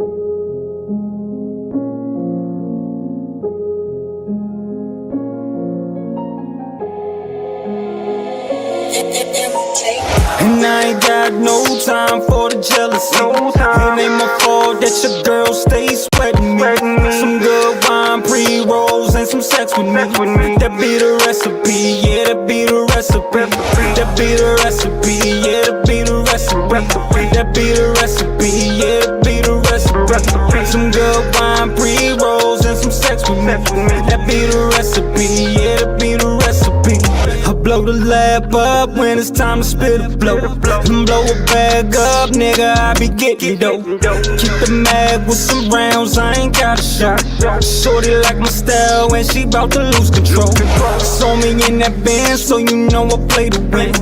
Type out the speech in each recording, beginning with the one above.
And I ain't got no time for the jealousy. It ain't my fault that your girl stays sweating me. Some good wine, pre-rolls, and some sex with me. That be the recipe, yeah, that be the recipe. That be the recipe, yeah, that be the recipe. That be the recipe, yeah, that be the recipe. Some good wine, pre-rolls, and some sex with me. That be the recipe, yeah, that be the recipe. I blow the lab up when it's time to spit a blow. And blow a bag up, nigga, I be getting dope. Keep the mag with some rounds, I ain't got a shot. Shorty like my style when she bout to lose control. Saw me in that band, so you know I play to win.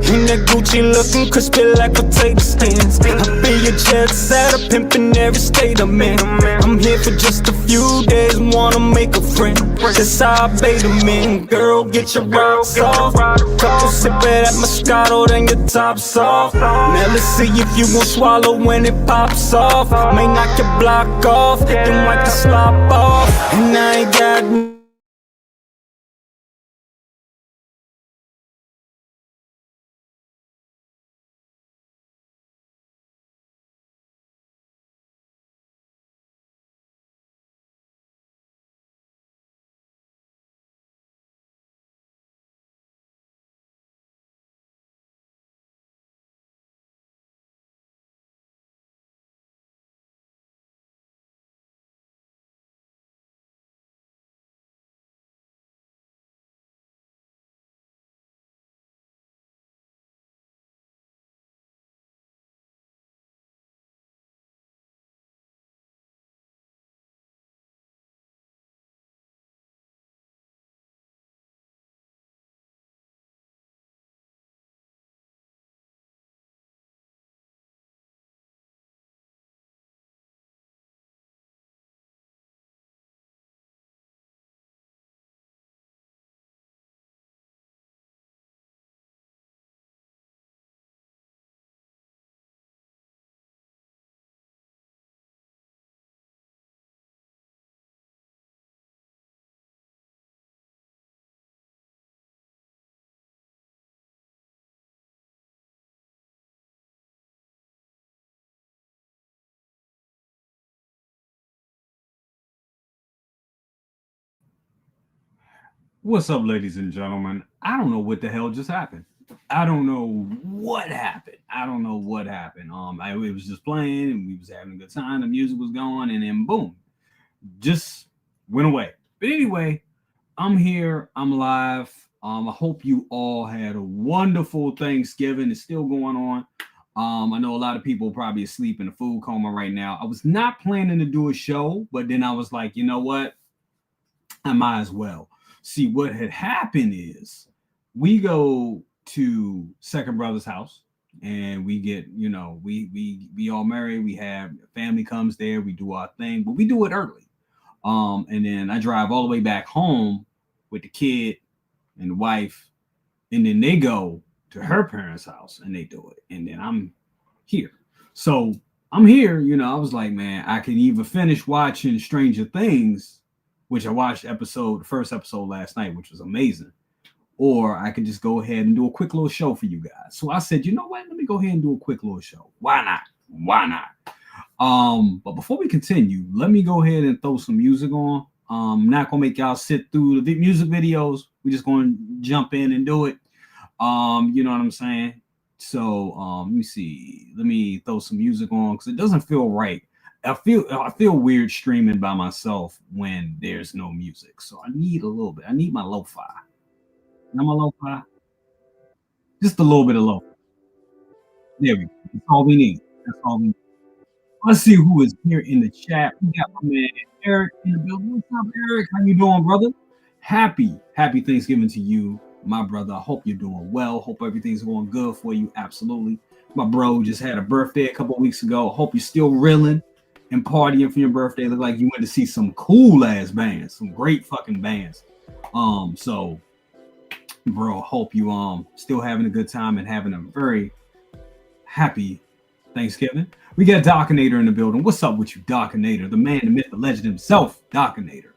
In that Gucci looking crispy like potato skins. I be a jet setter, pimpin' every state I'm in. I'm here for just a few days, wanna make a friend. That's how I bait them in. Girl, get your rocks off. Couple sip of that Moscato, then your top's off. Now let's see if you gon' swallow when it pops off. May knock your block off, then wipe the slop off. And I ain't got What's up, ladies and gentlemen? I don't know what the hell just happened. I don't know what happened. It was just playing, and we was having a good time. The music was going, and then boom, just went away. But anyway, I'm here. I'm live. I hope you all had a wonderful Thanksgiving. It's still going on. I know a lot of people probably asleep in a food coma right now. I was not planning to do a show, but then I was like, you know what? I might as well. See, what had happened is we go to second brother's house and we get, we all married. We have family comes there. We do our thing, but we do it early. And then I drive all the way back home with the kid and the wife, and then they go to her parents' house and they do it. And then I'm here. So I'm here, I was like, man, I can either finish watching Stranger Things, which I watched the first episode last night, which was amazing, or I could just go ahead and do a quick little show for you guys. So I said, you know what? Let me go ahead and do a quick little show. Why not? But before we continue, let me go ahead and throw some music on. I'm not gonna make y'all sit through the music videos. We're just gonna jump in and do it. You know what I'm saying? So let me see. Let me throw some music on because it doesn't feel right. I feel weird streaming by myself when there's no music. So I need a little bit. I need my lo-fi. Not my lo-fi. Just a little bit of lo-fi. There we go. That's all we need. Let's see who is here in the chat. We got my man Eric in the building. What's up, Eric? How you doing, brother? Happy Thanksgiving to you, my brother. I hope you're doing well. Hope everything's going good for you. Absolutely. My bro just had a birthday a couple of weeks ago. Hope you're still reeling and partying for your birthday. Look like you went to see some cool ass bands, some great fucking bands. So bro, hope you still having a good time and having a very happy Thanksgiving. We got Dockinator in the building. What's up with you, Dockinator? The man, the myth, the legend himself, Dockinator,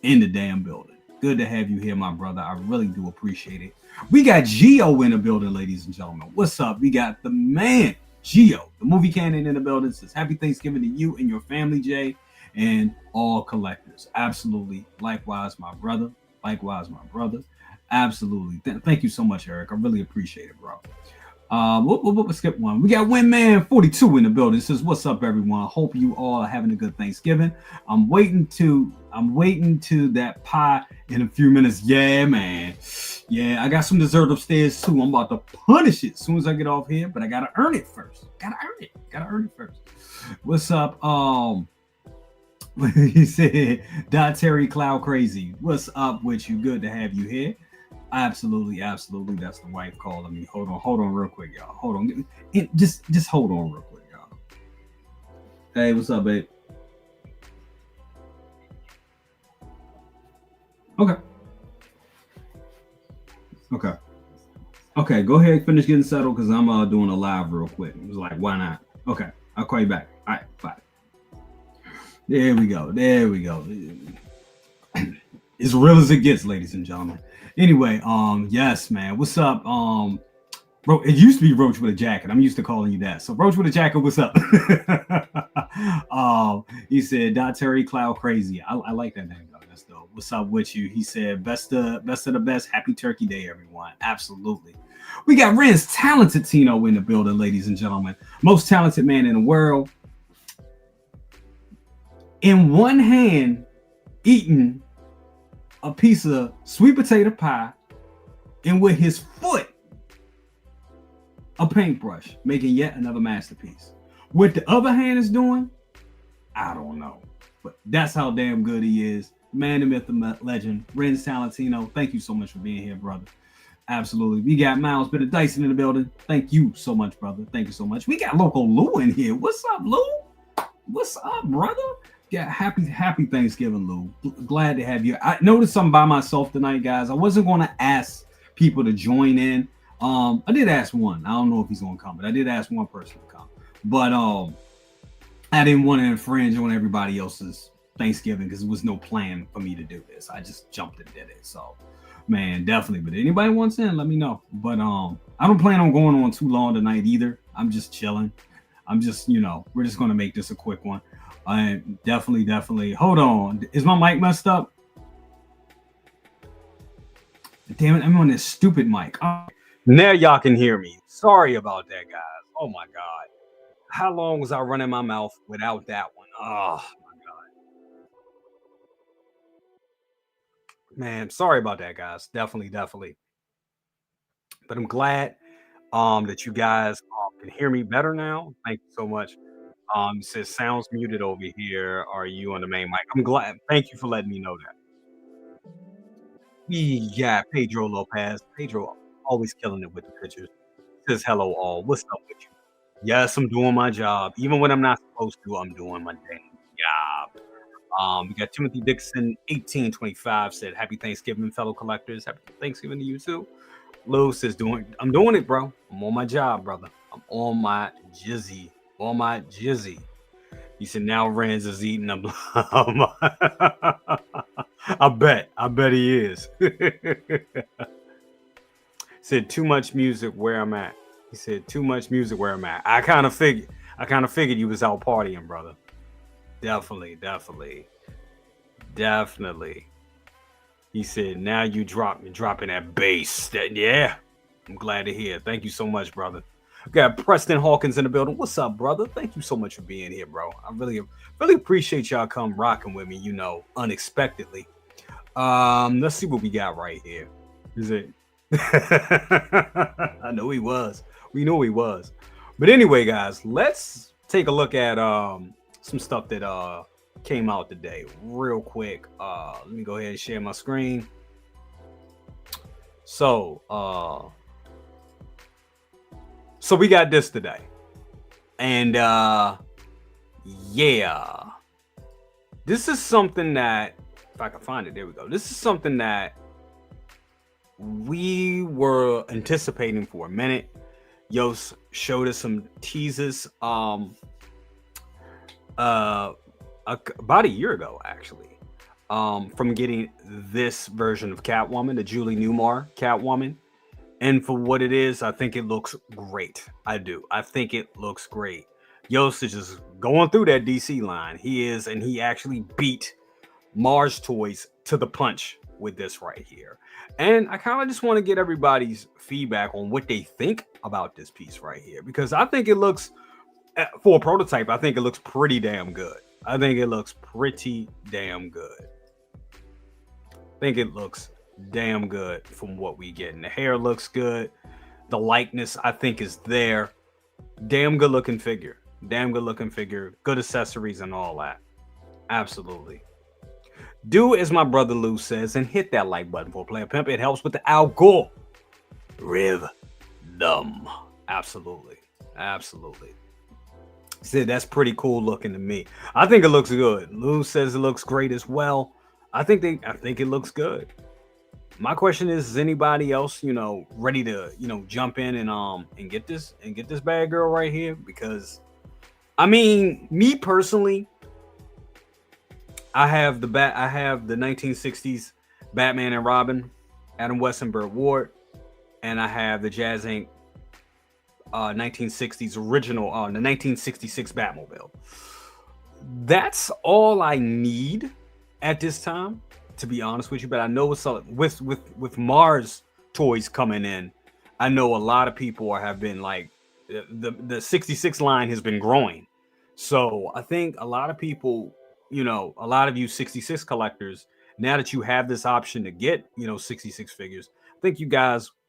in the damn building. Good to have you here, my brother. I really do appreciate it. We got Geo in the building, ladies and gentlemen. What's up? We got the man, Geo, the movie canon in the building. Says happy Thanksgiving to you and your family, Jay, and all collectors. Absolutely. Likewise, my brother. Likewise, my brother. Absolutely. Thank you so much, Eric. I really appreciate it, bro. We'll skip one. We got Winman42 in the building. Says, what's up, everyone? Hope you all are having a good Thanksgiving. I'm waiting to that pie in a few minutes. Yeah, man. Yeah, I got some dessert upstairs too. I'm about to punish it as soon as I get off here, but I gotta earn it first. Gotta earn it first. What's up? He said, Terry Cloud Crazy. What's up with you? Good to have you here. Absolutely. That's the wife calling me. Hold on real quick, y'all. Hold on. Just hold on real quick, y'all. Hey, what's up, babe? Okay, go ahead, finish getting settled because I'm doing a live real quick. It was like, why not? Okay, I'll call you back. All right, bye. There we go. As real as it gets, ladies and gentlemen. Anyway, yes, man. What's up? It used to be Roach with a jacket. I'm used to calling you that. So Roach with a jacket, what's up? He said, Terry Cloud Crazy. I like that name though. That's dope. What's up with you? He said, best of the best. Happy Turkey Day, everyone. Absolutely. We got Ren's talented Tino in the building, ladies and gentlemen. Most talented man in the world. In one hand, eating a piece of sweet potato pie, and with his foot, a paintbrush, making yet another masterpiece. What the other hand is doing, I don't know. But that's how damn good he is. Man, the myth, the legend, Ren's Talentino. Thank you so much for being here, brother. Absolutely. We got Miles Bit of Dyson in the building. Thank you so much, brother. Thank you so much. We got Loco Lu in here. What's up, Lou? What's up, brother? Yeah, happy Thanksgiving, Lou. Glad to have you. I noticed something by myself tonight, guys. I wasn't going to ask people to join in. I did ask one. I don't know if he's going to come, but I did ask one person to come. But I didn't want to infringe on everybody else's Thanksgiving because there was no plan for me to do this. I just jumped and did it. So, man, definitely. But anybody wants in, let me know. But I don't plan on going on too long tonight either. I'm just chilling. I'm just, we're just going to make this a quick one. I definitely. Hold on. Is my mic messed up? Damn it, I'm on this stupid mic. Now y'all can hear me. Sorry about that, guys. Oh my God. How long was I running my mouth without that one? Oh my God. Man, sorry about that, guys. Definitely. But I'm glad that you guys can hear me better now. Thank you so much. It says sounds muted over here. Are you on the main mic? I'm glad. Thank you for letting me know that. Yeah, Pedro Lopez. Pedro always killing it with the pictures. Says hello all. What's up with you? Yes, I'm doing my job. Even when I'm not supposed to, I'm doing my dang job. We got Timothy Dixon, 1825, said happy Thanksgiving, fellow collectors. Happy Thanksgiving to you too. Lou says I'm doing it, bro. I'm on my job, brother. I'm on my jizzy. He said now Renz is eating them. I bet he is. Said too much music where I'm at. He said too much music where I'm at. I kind of figured you was out partying, brother. Definitely. He said now you dropping that bass. Yeah. I'm glad to hear. Thank you so much, brother. Got Preston Hawkins in the building. What's up, brother? Thank you so much for being here, bro. I really appreciate y'all come rocking with me, unexpectedly. Let's see what we got right here. Is it? I know he was. We know he was. But anyway, guys, let's take a look at some stuff that came out today real quick. Let me go ahead and share my screen. So we got this today. And yeah. This is something that, if I can find it, there we go. This is something that we were anticipating for a minute. Yost showed us some teases about a year ago, actually, from getting this version of Catwoman, the Julie Newmar Catwoman. And for what it is, I think it looks great. I do. I think it looks great. Yost is just going through that DC line. He is, and he actually beat Mars Toys to the punch with this right here. And I kind of just want to get everybody's feedback on what they think about this piece right here, because I think it looks, for a prototype, I think it looks pretty damn good. I think it looks pretty damn good. I think it looks damn good from what we get. And the hair looks good. The likeness, I think, is there. Damn good looking figure. Damn good looking figure. Good accessories and all that. Absolutely. Do as my brother Lou says and hit that like button for Player Pimp. It helps with the algorithm. Absolutely. Absolutely. Said that's pretty cool looking to me. I think it looks good. Lou says it looks great as well. I think it looks good. My question is anybody else, ready to, jump in and get this bad girl right here? Because I mean, me personally, I have the 1960s Batman and Robin, Adam West and Burt Ward, and I have the Jazzinc 1960s original, the 1966 Batmobile. That's all I need at this time, to be honest with you. But I know it's with Mars Toys coming in, I know a lot of people have been like, the 66 line has been growing. So I think a lot of people, a lot of you 66 collectors, now that you have this option to get, 66 figures,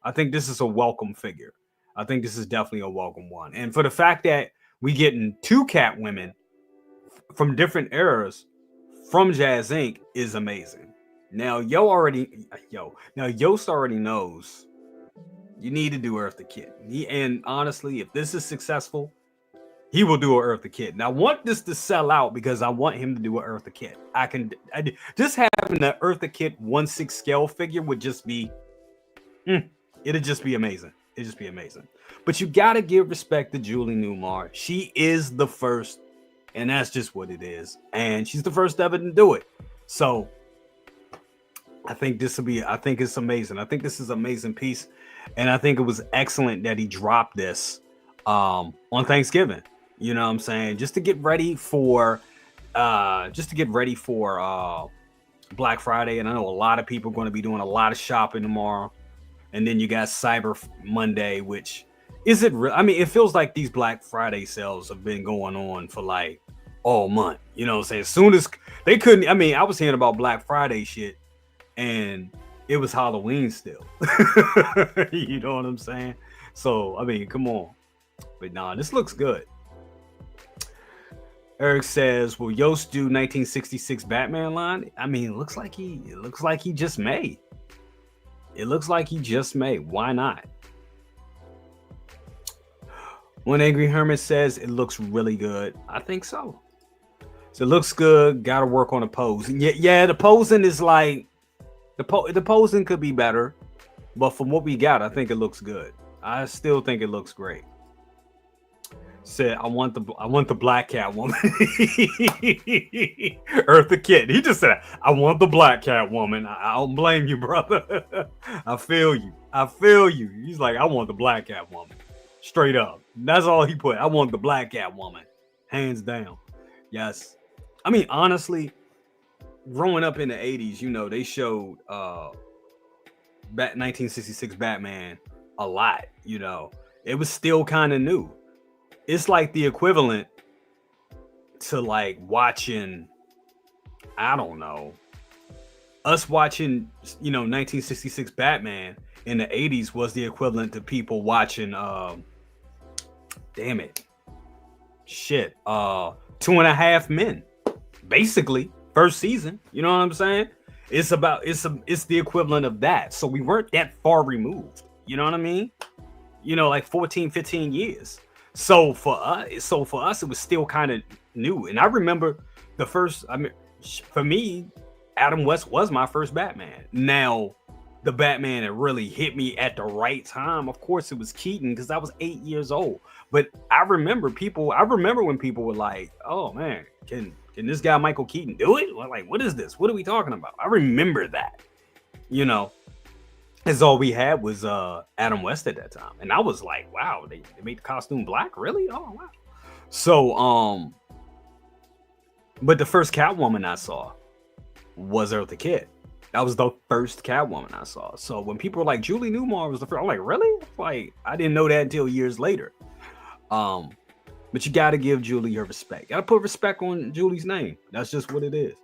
I think this is a welcome figure. I think this is definitely a welcome one. And for the fact that we getting two Catwomen from different eras from Jazzinc is amazing. Now, Yost already knows you need to do Eartha Kitt. And honestly, if this is successful, he will do an Eartha Kitt. Now, I want this to sell out because I want him to do an Eartha Kitt. Just having the Eartha Kitt 1/6 scale figure would just be, it'd just be amazing. It'd just be amazing. But you gotta give respect to Julie Newmar. She is the first, and that's just what it is. And she's the first ever to do it. So I think it's amazing. I think this is an amazing piece. And I think it was excellent that he dropped this on Thanksgiving. You know what I'm saying? Just to get ready for Black Friday. And I know a lot of people are going to be doing a lot of shopping tomorrow. And then you got Cyber Monday, which isn't real. I mean, it feels like these Black Friday sales have been going on for like all month. You know what I'm saying? As soon as they couldn't, I mean, I was hearing about Black Friday shit and it was Halloween still. You know what I'm saying? So, I mean, come on. But nah, this looks good. Eric says, will Yost do 1966 Batman line? I mean, it looks like he just may. It looks like he just may. Why not? One Angry Hermit says it looks really good. I think so. So it looks good. Got to work on the pose. Yeah, the posing is like the posing could be better, but from what we got, I think it looks good. I still think it looks great. Said I want the Black Catwoman. Eartha Kitt. He just said I want the Black Catwoman. I don't blame you, brother. I feel you. He's like, I want the Black Catwoman. Straight up. That's all he put. I want the Black Catwoman. Hands down. Yes. I mean, honestly, growing up in the 80s, they showed 1966 Batman a lot. It was still kind of new. It's like the equivalent to like watching, I don't know, us watching, 1966 Batman in the 80s was the equivalent to people watching, 2.5 Men, basically first season. You know what I'm saying? It's the equivalent of that. So we weren't that far removed. You know what I mean? Like 14, 15 years. So for us, it was still kind of new. And I remember for me, Adam West was my first Batman. Now, the Batman that really hit me at the right time, of course it was Keaton, because I was 8 years old. But I remember when people were like, oh man, can this guy Michael Keaton do it? Like, what is this? What are we talking about? I remember that, you know, as all we had was Adam West at that time. And I was like, wow, they made the costume black? Really? Oh wow. So but the first Catwoman I saw was Eartha Kitt. That was the first Catwoman I saw. So when people were like, Julie Newmar was the first, I'm like, really? Like, I didn't know that until years later. But you gotta give Julie her respect. Gotta put respect on Julie's name. That's just what it is.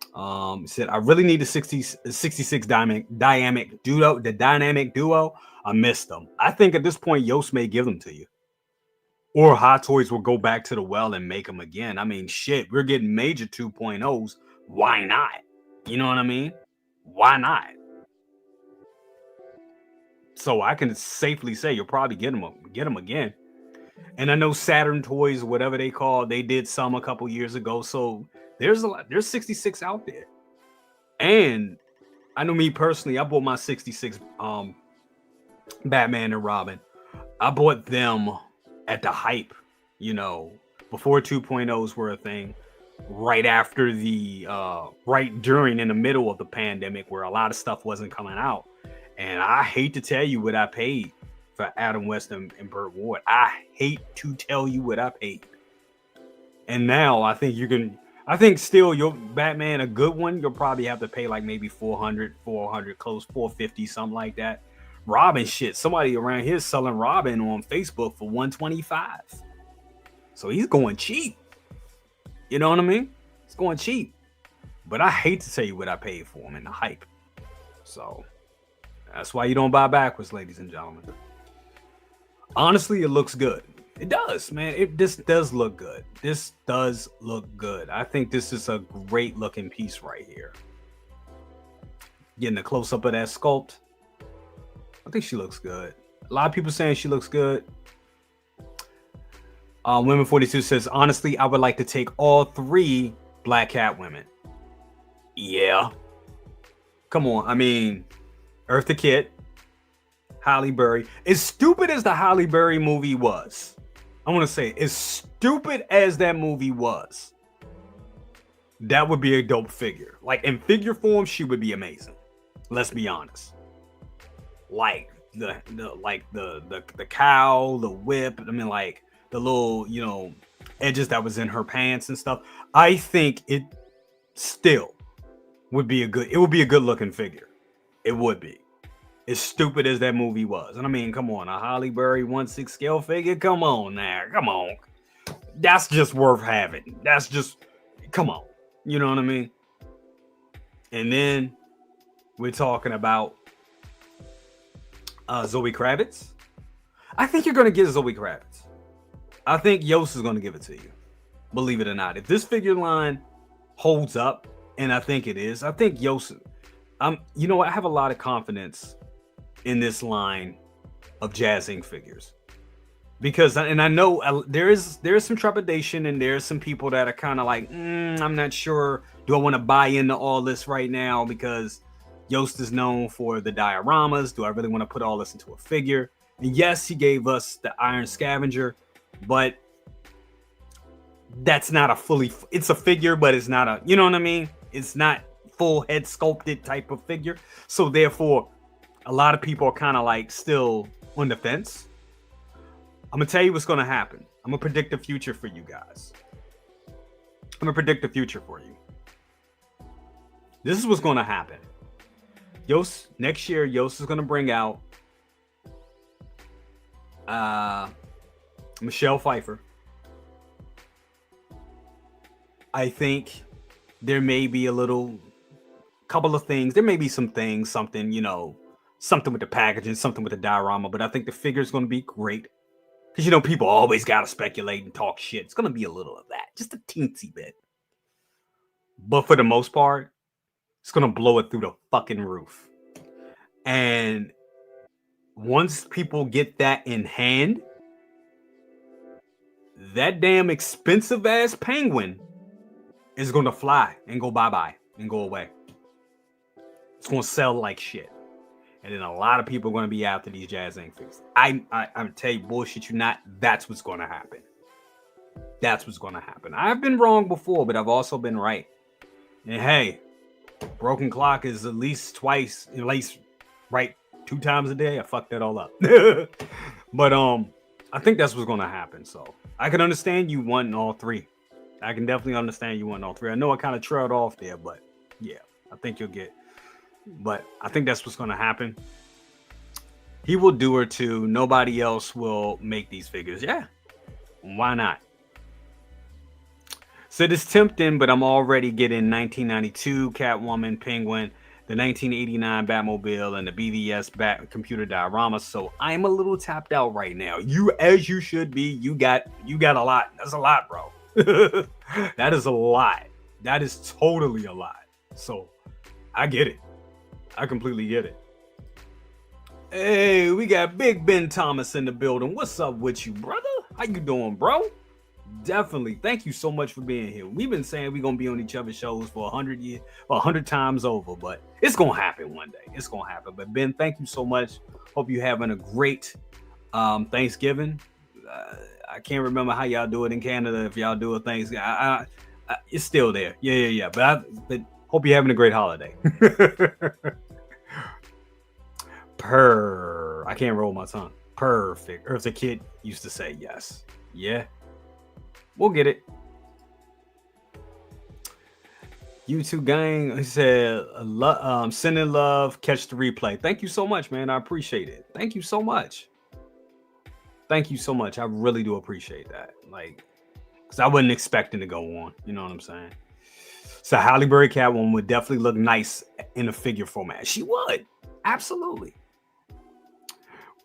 He said, I really need a 66 dynamic duo. The dynamic duo, I missed them. I think at this point, Yost may give them to you. Or Hot Toys will go back to the well and make them again. I mean, shit, we're getting major 2.0s. Why not? You know what I mean? Why not? So I can safely say you'll probably get them again. And I know Saturn Toys, whatever they call, they did some a couple years ago. So there's 66 out there. And I know me personally, I bought my 66 Batman and Robin. I bought them at the hype, you know, before 2.0s were a thing, right after the right during in the middle of the pandemic where a lot of stuff wasn't coming out. And I hate to tell you what I paid for Adam West and Burt Ward. I hate to tell you what I paid. And now I think still your Batman, a good one, you'll probably have to pay like maybe 400, close 450, something like that. Robin, shit, somebody around here selling Robin on Facebook for 125. So he's going cheap. You know what I mean? It's going cheap. But I hate to tell you what I paid for him in the hype. So that's why you don't buy backwards, ladies and gentlemen. Honestly, it looks good. It does, man. This does look good. This does look good. I think this is a great looking piece right here. Getting a close up of that sculpt. I think she looks good. A lot of people saying she looks good. Women 42 says, honestly, I would like to take all 3 Black Cat women. Yeah. Come on. I mean, Eartha Kitt, Halle Berry. As stupid as the Halle Berry movie was, I want to say, as stupid as that movie was, that would be a dope figure. Like in figure form, she would be amazing. Let's be honest. Like the cowl, the whip. I mean, like the little, you know, edges that was in her pants and stuff. I think it still would be a good looking figure. It would be. As stupid as that movie was. And I mean, come on, a Halle Berry 1/6 scale figure. Come on now. Come on. That's just worth having. That's just, come on. You know what I mean? And then we're talking about Zoe Kravitz. I think you're going to get Zoe Kravitz. I think Yost is going to give it to you. Believe it or not. If this figure line holds up, and I think it is, I think Yost, you know, I have a lot of confidence in this line of Jazzinc figures. Because, and I know there is some trepidation, and there's some people that are kind of like, I'm not sure. Do I want to buy into all this right now? Because Yost is known for the dioramas. Do I really want to put all this into a figure? And yes, he gave us the Iron Scavenger, but that's not it's a figure, but it's not you know what I mean? It's not full head sculpted type of figure. So therefore, a lot of people are kind of like still on the fence. I'm going to tell you what's going to happen. I'm going to predict the future for you guys. I'm going to predict the future for you. This is what's going to happen. Yost, next year, Yost is going to bring out Michelle Pfeiffer. I think there may be couple of things. There may be something, you know, something with the packaging, something with the diorama, but I think the figure is going to be great. Because, you know, people always got to speculate and talk shit. It's going to be a little of that. Just a teensy bit. But for the most part, it's going to blow it through the fucking roof. And once people get that in hand, that damn expensive ass penguin is going to fly and go bye-bye and go away. It's going to sell like shit. And then a lot of people are going to be after these Jazzinc figures. I'm tell you, bullshit you not, that's what's going to happen. That's what's going to happen. I've been wrong before, but I've also been right. And hey, broken clock is at least right 2 times a day. I fucked that all up. But I think that's what's going to happen. So I can understand you wanting all 3. I can definitely understand you wanting all 3. I know I kind of trailed off there, but yeah, I think you'll get. But I think that's what's going to happen. He will do her too. Nobody else will make these figures. Yeah, why not? So it's tempting, but I'm already getting 1992 Catwoman, Penguin, the 1989 Batmobile, and the BVS Bat computer diorama. So I'm a little tapped out right now. As you should be. You got a lot. That's a lot, bro. That is a lot. That is totally a lot. So I get it. I completely get it. Hey, we got Big Ben Thomas in the building. What's up with you, brother? How you doing, bro? Definitely. Thank you so much for being here. We've been saying we're going to be on each other's shows for 100 years, 100 times over, but it's going to happen one day. It's going to happen. But Ben, thank you so much. Hope you're having a great Thanksgiving. I can't remember how y'all do it in Canada. If y'all do a Thanksgiving, it's still there. Yeah. But hope you're having a great holiday. I can't roll my tongue. Perfect. Or as a kid used to say, yes. Yeah. We'll get it. YouTube gang, he said, sending love, catch the replay. Thank you so much, man. I appreciate it. Thank you so much. Thank you so much. I really do appreciate that. Like, because I wasn't expecting to go on. You know what I'm saying? So Halle Berry Catwoman would definitely look nice in a figure format. She would. Absolutely.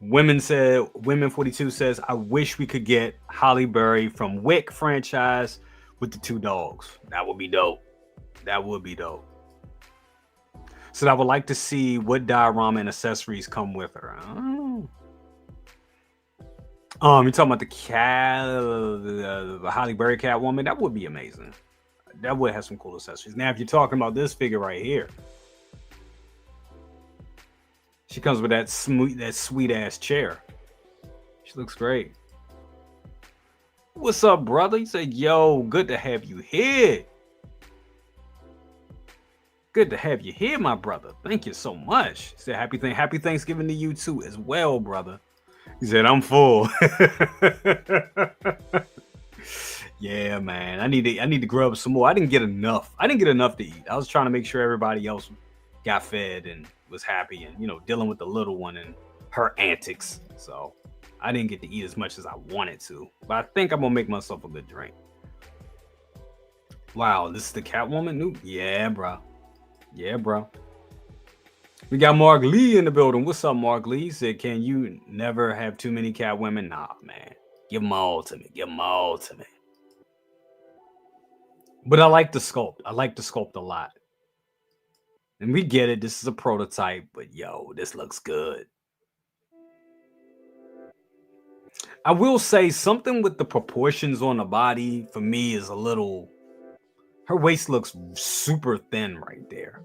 Women 42 says, I wish we could get Halle Berry from Wick franchise with the 2 dogs. That would be dope. That would be dope. So I would like to see what diorama and accessories come with her. Oh. You're talking about the Halle Berry Catwoman? That would be amazing. That would have some cool accessories. Now, if you're talking about this figure right here, she comes with that sweet ass chair. She looks great. What's up, brother? He said, yo, good to have you here. Good to have you here, my brother. Thank you so much. He said, happy Thanksgiving to you too as well, brother. He said, I'm full. Yeah, man. I need to grub some more. I didn't get enough. I didn't get enough to eat. I was trying to make sure everybody else got fed and was happy and, dealing with the little one and her antics. So I didn't get to eat as much as I wanted to. But I think I'm going to make myself a good drink. Wow, this is the Catwoman new? Yeah, bro. Yeah, bro. We got Mark Lee in the building. What's up, Mark Lee? He said, can you never have too many Catwomen? Nah, man. Give them all to me. Give them all to me. But I like the sculpt. I like the sculpt a lot. And we get it. This is a prototype. But, yo, this looks good. I will say something with the proportions on the body, for me, is a little... Her waist looks super thin right there.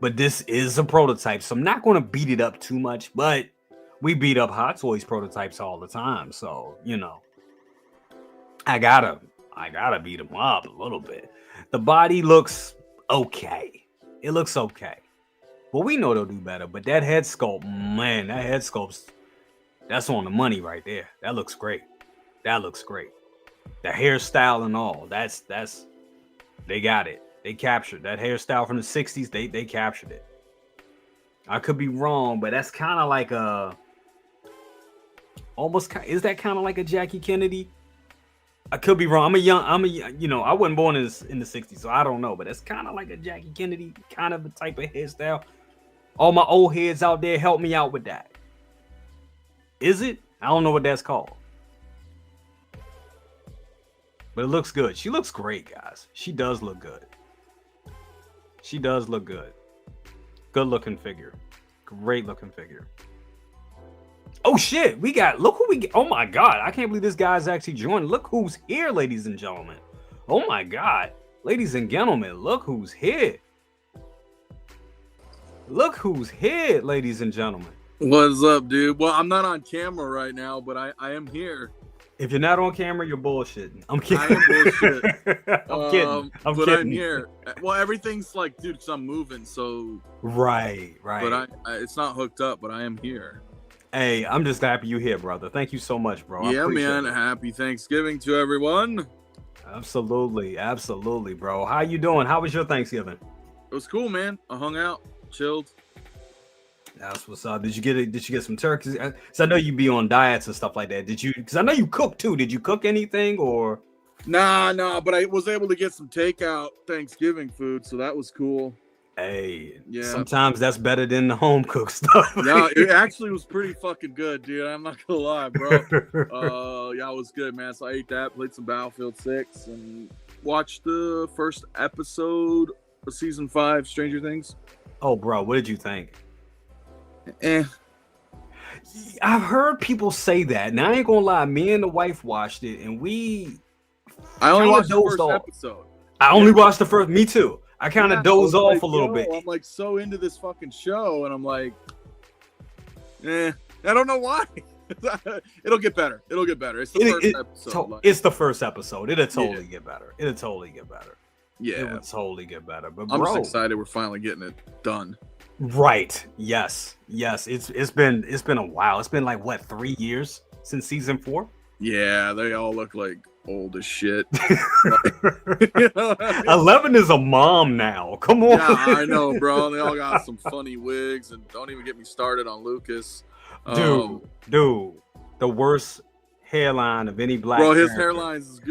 But this is a prototype, so I'm not going to beat it up too much. But we beat up Hot Toys prototypes all the time. So, I gotta beat them up a little bit. The body looks okay. It looks okay. Well, we know they'll do better. But that head sculpt, man, that head sculpt's... That's on the money right there. That looks great. That looks great. The hairstyle and all. That's they got it. They captured that hairstyle from the 60s. They captured it. I could be wrong, but that's kind of like a is that kind of like a Jackie Kennedy? I could be wrong. I wasn't born in the 60s, so I don't know, but it's kind of like a Jackie Kennedy kind of a type of hairstyle. All my old heads out there, help me out with that. Is it? I don't know what that's called. But it looks good. She looks great, guys. She does look good. She does look good. Good looking figure. Great looking figure. Oh shit, look who we get. Oh my God, I can't believe this guy's actually joined. Look who's here, ladies and gentlemen. Oh my God. Ladies and gentlemen, look who's here. Look who's here, ladies and gentlemen. What's up, dude? Well, I'm not on camera right now, but I am here. If you're not on camera, you're bullshitting. I'm kidding. I am bullshit. I'm kidding. I'm but kidding. I'm here. Well, everything's like, dude, because I'm moving, so. Right. But it's not hooked up, but I am here. Hey, I'm just happy you're here, brother. Thank you so much, bro. Yeah, man. Happy Thanksgiving to everyone. Absolutely, bro. How you doing? How was your Thanksgiving? It was cool, man. I hung out, chilled. That's what's up. Did you get some turkeys? Cause I know you be on diets and stuff like that. Did you? Because I know you cook too. Did you cook anything or? Nah. But I was able to get some takeout Thanksgiving food, so that was cool. Hey, yeah. Sometimes that's better than the home cooked stuff. No, it actually was pretty fucking good, dude. I'm not gonna lie, bro. Yeah, it was good, man. So I ate that, played some Battlefield 6, and watched the first episode of season 5, Stranger Things. Oh, bro, what did you think? I've heard people say that. Now I ain't gonna lie, me and the wife watched it, and I only watched the first episode. I only watched the first. Me too. I kind of dozed off a little bit. I'm like so into this fucking show, and I'm like, I don't know why. It'll get better. It's the first episode. It's the first episode. It'll totally get better. Yeah, it will totally get better. But I'm just excited we're finally getting it done. Right. Yes. It's been a while. It's been like what, 3 years since season 4? Yeah, they all look like old as shit. 11 is a mom now. Come on. Yeah, I know, bro. They all got some funny wigs, and don't even get me started on Lucas. Dude, the worst hairline of any black. Bro, his hairline's as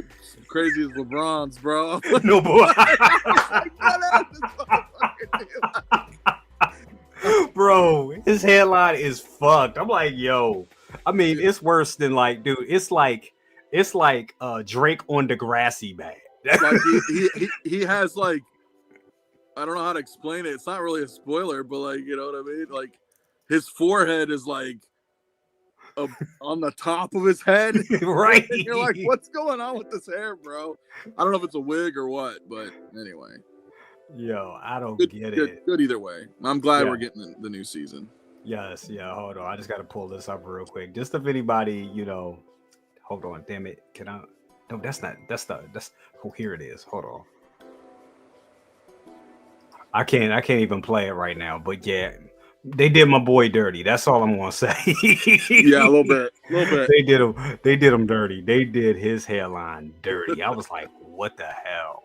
crazy as LeBron's, bro. No, boy. Bro, his hairline is fucked. I'm like, yo. I mean, it's worse than like, dude. It's like Drake on Degrassi bad. Like he has like, I don't know how to explain it. It's not really a spoiler, but like, you know what I mean? Like, his forehead is like on the top of his head. Right. And you're like, what's going on with this hair, bro? I don't know if it's a wig or what, but anyway. Yo, I don't get it. Good either way. I'm glad we're getting the new season. Yes, hold on. I just got to pull this up real quick. Just if anybody, hold on. Damn it. Can I? No, that's here it is. Hold on. I can't even play it right now, but yeah, they did my boy dirty. That's all I'm gonna say. Yeah, a little bit. They did him dirty. They did his hairline dirty. I was like, what the hell?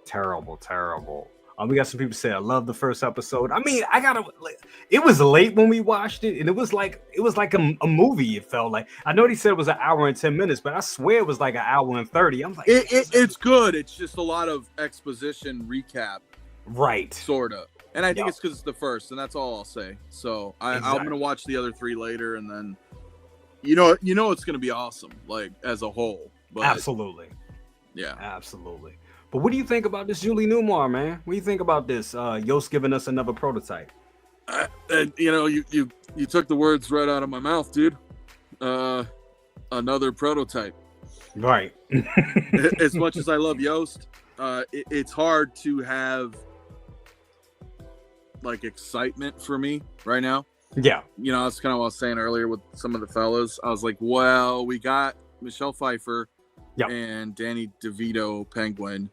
Terrible. We got some people say I love the first episode. I mean, it was late when we watched it, and it was like a movie. It felt like. I know they said it was an hour and 10 minutes, but I swear it was like an hour and 30. I'm like, it's good. It's just a lot of exposition recap, right? Sorta. And I think it's because it's the first, and that's all I'll say. So I'm gonna watch the other 3 later, and then you know it's gonna be awesome, like as a whole. But, absolutely. Yeah, absolutely. But what do you think about this Julie Newmar, man? What do you think about this? Yost giving us another prototype. You took the words right out of my mouth, dude. Another prototype. Right. As much as I love Yost, it's hard to have like excitement for me right now. Yeah. That's kind of what I was saying earlier with some of the fellas. I was like, well, we got Michelle Pfeiffer and Danny DeVito Penguin.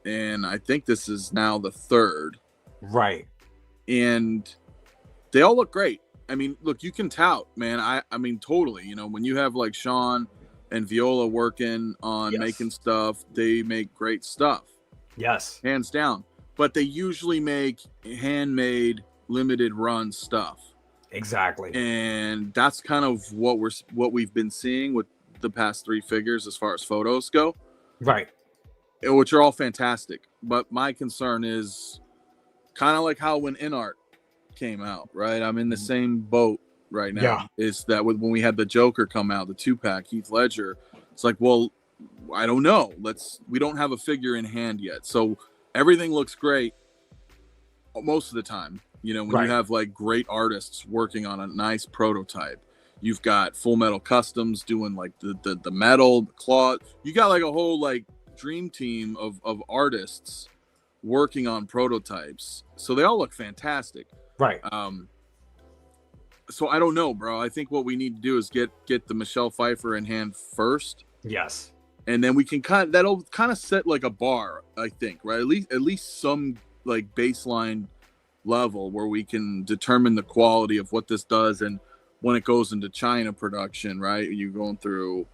And I think this is now the 3rd. Right. And they all look great. I mean, look, you can tout, man. I mean, totally. When you have like Sean and Viola working on making stuff, they make great stuff. Yes. Hands down. But they usually make handmade, limited run stuff. Exactly. And that's kind of what we've been seeing with the past 3 figures as far as photos go. Right. Which are all fantastic, but my concern is kind of like how when InArt came out, right? I'm in the same boat right now. Yeah. Is that when we had the Joker come out, the 2-pack, Heath Ledger, it's like, well, I don't know. We don't have a figure in hand yet. So everything looks great most of the time. When you have like great artists working on a nice prototype. You've got Full Metal Customs doing like the metal, the cloth. You got like a whole like dream team of artists working on prototypes, so they all look fantastic. Right. So I don't know, bro. I think what we need to do is get the Michelle Pfeiffer in hand first. Yes. And then we can that'll kind of set like a bar, I think, right? At least some like baseline level where we can determine the quality of what this does. And when it goes into China production, right, you're going through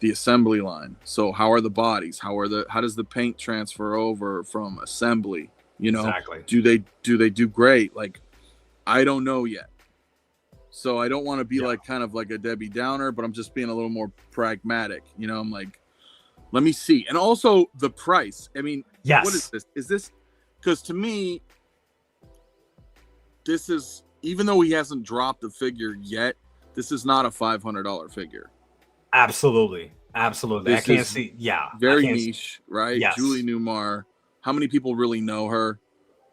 the assembly line. So how are the bodies? How does the paint transfer over from assembly? You know, exactly. Do they do great? Like, I don't know yet. So I don't want to be like kind of like a Debbie Downer, but I'm just being a little more pragmatic. You know, I'm like, let me see. And also the price. I mean, yes. What is this? Is this, because to me, this is, even though he hasn't dropped the figure yet, this is not a $500 figure. Absolutely. Absolutely. This I can't is see. Yeah. Very niche, right? Yes. Julie Newmar. How many people really know her?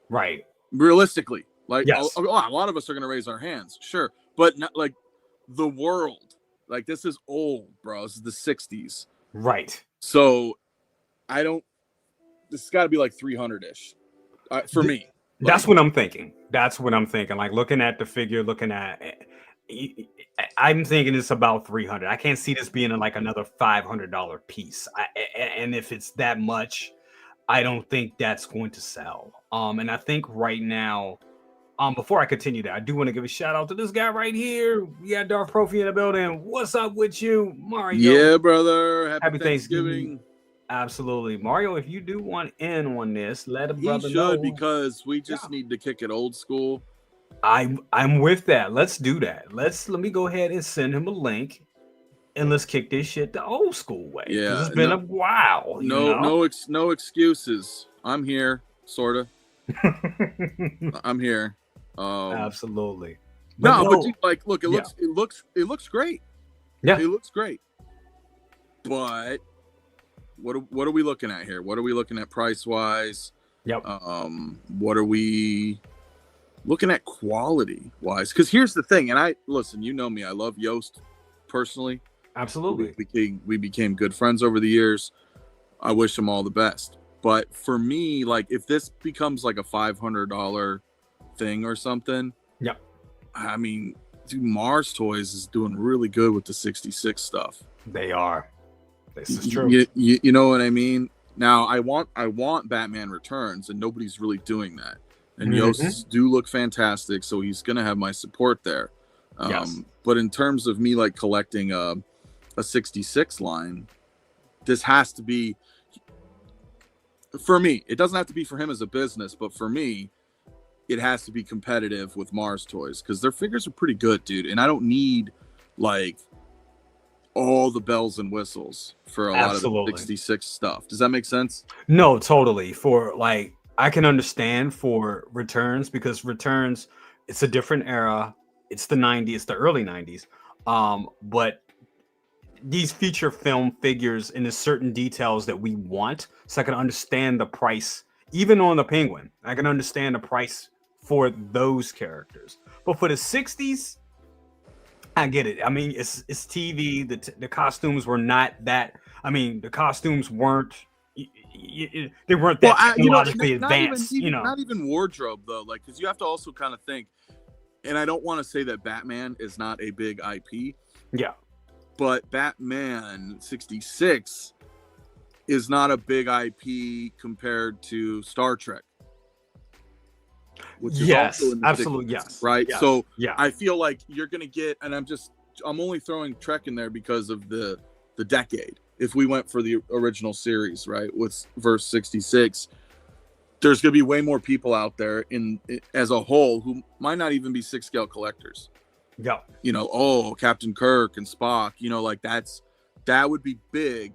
Right. Realistically, like yes. a lot of us are going to raise our hands. Sure. But not like the world. Like, this is old, bro. This is the 60s. Right. So this has got to be like 300-ish for me. That's what I'm thinking. Like, looking at the figure, I'm thinking it's about 300. I can't see this being like another $500 piece. And if it's that much, I don't think that's going to sell. And I think right now, before I continue that, I do want to give a shout out to this guy right here. We got Darth Profi in the building. What's up with you, Mario? Yeah, brother. Happy Thanksgiving. Absolutely. Mario, if you do want in on this, let a brother know. He should, because we just need to kick it old school. I'm with that. Let's do that. Let me go ahead and send him a link, and let's kick this shit the old school way. Yeah, it's been a while. No excuses. I'm here, sorta. I'm here. Absolutely. But dude, like, look, it looks great. Yeah, it looks great. But what are we looking at here? What are we looking at price wise? Yep. What are we looking at quality wise? Because here's the thing, and listen, you know me, I love Yost personally. Absolutely. We became good friends over the years. I wish him all the best. But for me, like, if this becomes like a $500 thing or something, yep. I mean, dude, Mars Toys is doing really good with the 66 stuff. They are. This is true. You know what I mean? Now, I want Batman Returns, and nobody's really doing that. And Yosts do look fantastic, so he's gonna have my support there. Yes. But in terms of me like collecting a 66 line, this has to be, for me. It doesn't have to be for him as a business, but for me, it has to be competitive with Mars Toys, because their figures are pretty good, dude. And I don't need like all the bells and whistles for a lot of the 66 stuff. Does that make sense? No, totally. For like, I can understand for Returns, because Returns, it's a different era. It's the 90s, it's the early 90s. But these feature film figures, and there's certain details that we want. So I can understand the price, even on the Penguin. I can understand the price for those characters. But for the 60s, I get it. I mean, it's TV. The costumes were not that. I mean, the costumes weren't. They weren't that technologically advanced. Not even wardrobe though. Like, because you have to also kind of think. And I don't want to say that Batman is not a big IP. Yeah. But Batman 66 is not a big IP compared to Star Trek. Which is also in the absolutely, 60s, yes. Right? Yes. So yeah. I feel like you're going to get, and I'm only throwing Trek in there because of the decade. If we went for the original series, right, verse 66, there's going to be way more people out there as a whole who might not even be 6 scale collectors. Yeah. Captain Kirk and Spock, like that would be big,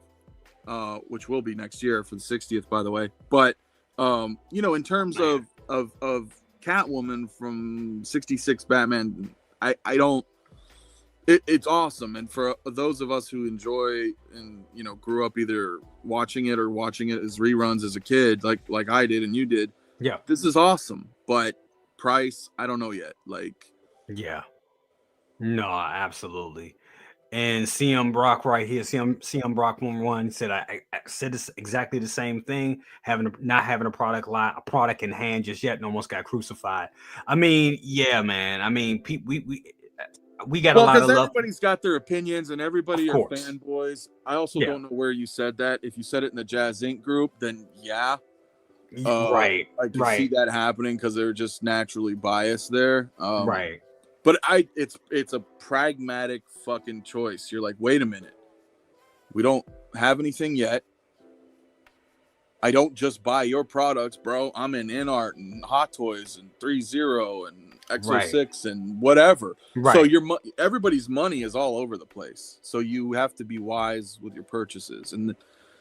which will be next year for the 60th, by the way. But, in terms of Catwoman from 66 Batman, I don't, it's awesome. And for those of us who enjoy and, grew up either watching it or watching it as reruns as a kid, like I did and you did. Yeah. This is awesome. But price, I don't know yet. Like, yeah. No, absolutely. And CM Brock right here, CM Brock 1 said I said this exactly the same thing. Not having a product in hand just yet, and almost got crucified. I mean, yeah, man. I mean, we got a lot of love. Everybody's got their opinions, and everybody are fanboys. I also don't know where you said that. If you said it in the Jazzinc group, then yeah, right. I can see that happening because they're just naturally biased there. Right. But it's a pragmatic fucking choice. You're like, wait a minute, we don't have anything yet. I don't just buy your products, bro. I'm in InArt and Hot Toys and 3.0 and X06 and whatever. Right. So everybody's money is all over the place. So you have to be wise with your purchases. And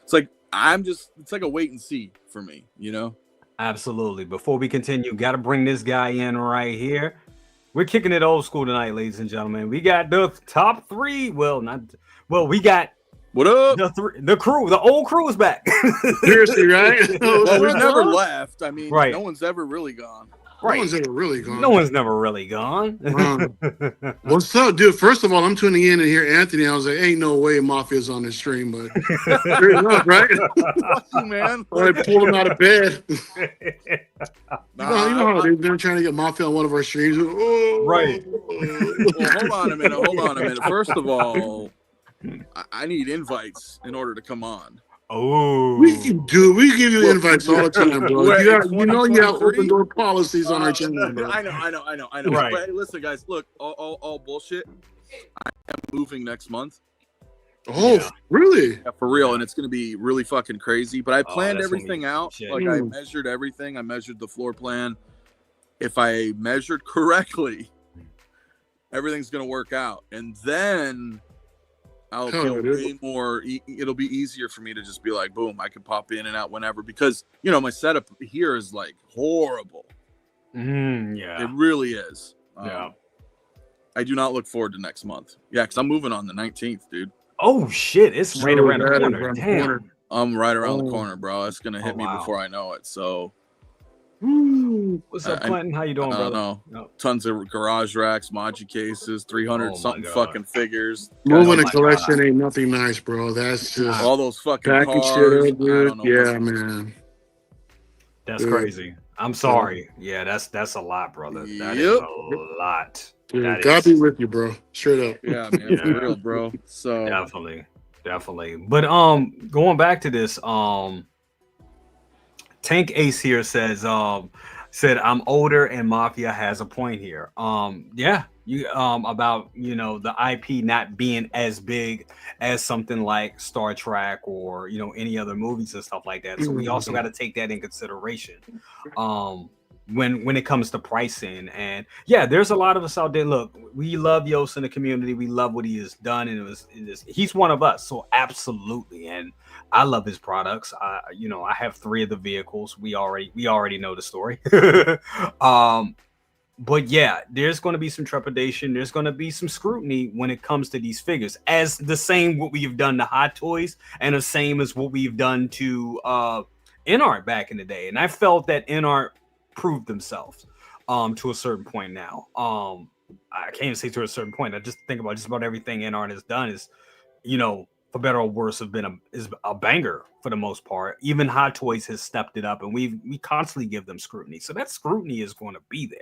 it's like it's like a wait and see for me, you know? Absolutely. Before we continue, got to bring this guy in right here. We're kicking it old school tonight, ladies and gentlemen. We got the top three. We got what up? The crew, the old crew is back. Seriously, right? Well, we've never left. I mean, no one's ever really gone. Right. No one's ever really gone. No one's never really gone. What's up, dude? First of all, I'm tuning in and hear Anthony. I was like, ain't no way Mafia's on this stream, but right? Fuck you, man. I pulled him out of bed. You know how they've been trying to get Mafia on one of our streams. Right. Well, hold on a minute. First of all, I need invites in order to come on. Oh, we give you invites all the time, bro. You have open door policies on our channel, bro. I know. Right. But hey, listen, guys, look, all bullshit. I am moving next month. Oh, really? Yeah, for real, and it's gonna be really fucking crazy. But I planned everything out. Like I measured everything. I measured the floor plan. If I measured correctly, everything's gonna work out, and then I'll feel way more. It'll be easier for me to just be like, boom, I can pop in and out whenever, because my setup here is like horrible. Yeah, it really is. Yeah, I do not look forward to next month. Yeah, because I'm moving on the 19th, dude. Oh shit, it's right around the corner. Damn, I'm right around the corner, bro. It's gonna hit me before I know it. So. What's up, Clinton? How you doing, brother? No. Tons of garage racks, Maji cases, 300 something fucking figures. Moving a collection ain't nothing nice, bro. That's just all those fucking package cars. shit up, dude. Yeah, man. That's crazy. I'm sorry. Yeah, that's a lot, brother. That is a lot. Dude, God be with you, bro. Straight up. Yeah, man, for real, bro. So definitely. But going back to this, Tank Ace here said I'm older and Mafia has a point here. About the IP not being as big as something like Star Trek or any other movies and stuff like that. So we also got to take that in consideration when it comes to pricing. And there's a lot of us out there. Look, we love Yost in the community. We love what he has done, and he's one of us. So absolutely, and I love his products. I have 3 of the vehicles. We already know the story. But yeah, there's going to be some trepidation. There's going to be some scrutiny when it comes to these figures, as the same what we've done to Hot Toys and the same as what we've done to InArt back in the day. And I felt that InArt proved themselves to a certain point now. I can't even say to a certain point. I just think about just about everything InArt has done is, for better or worse, is a banger for the most part. Even Hot Toys has stepped it up, and we constantly give them scrutiny. So that scrutiny is going to be there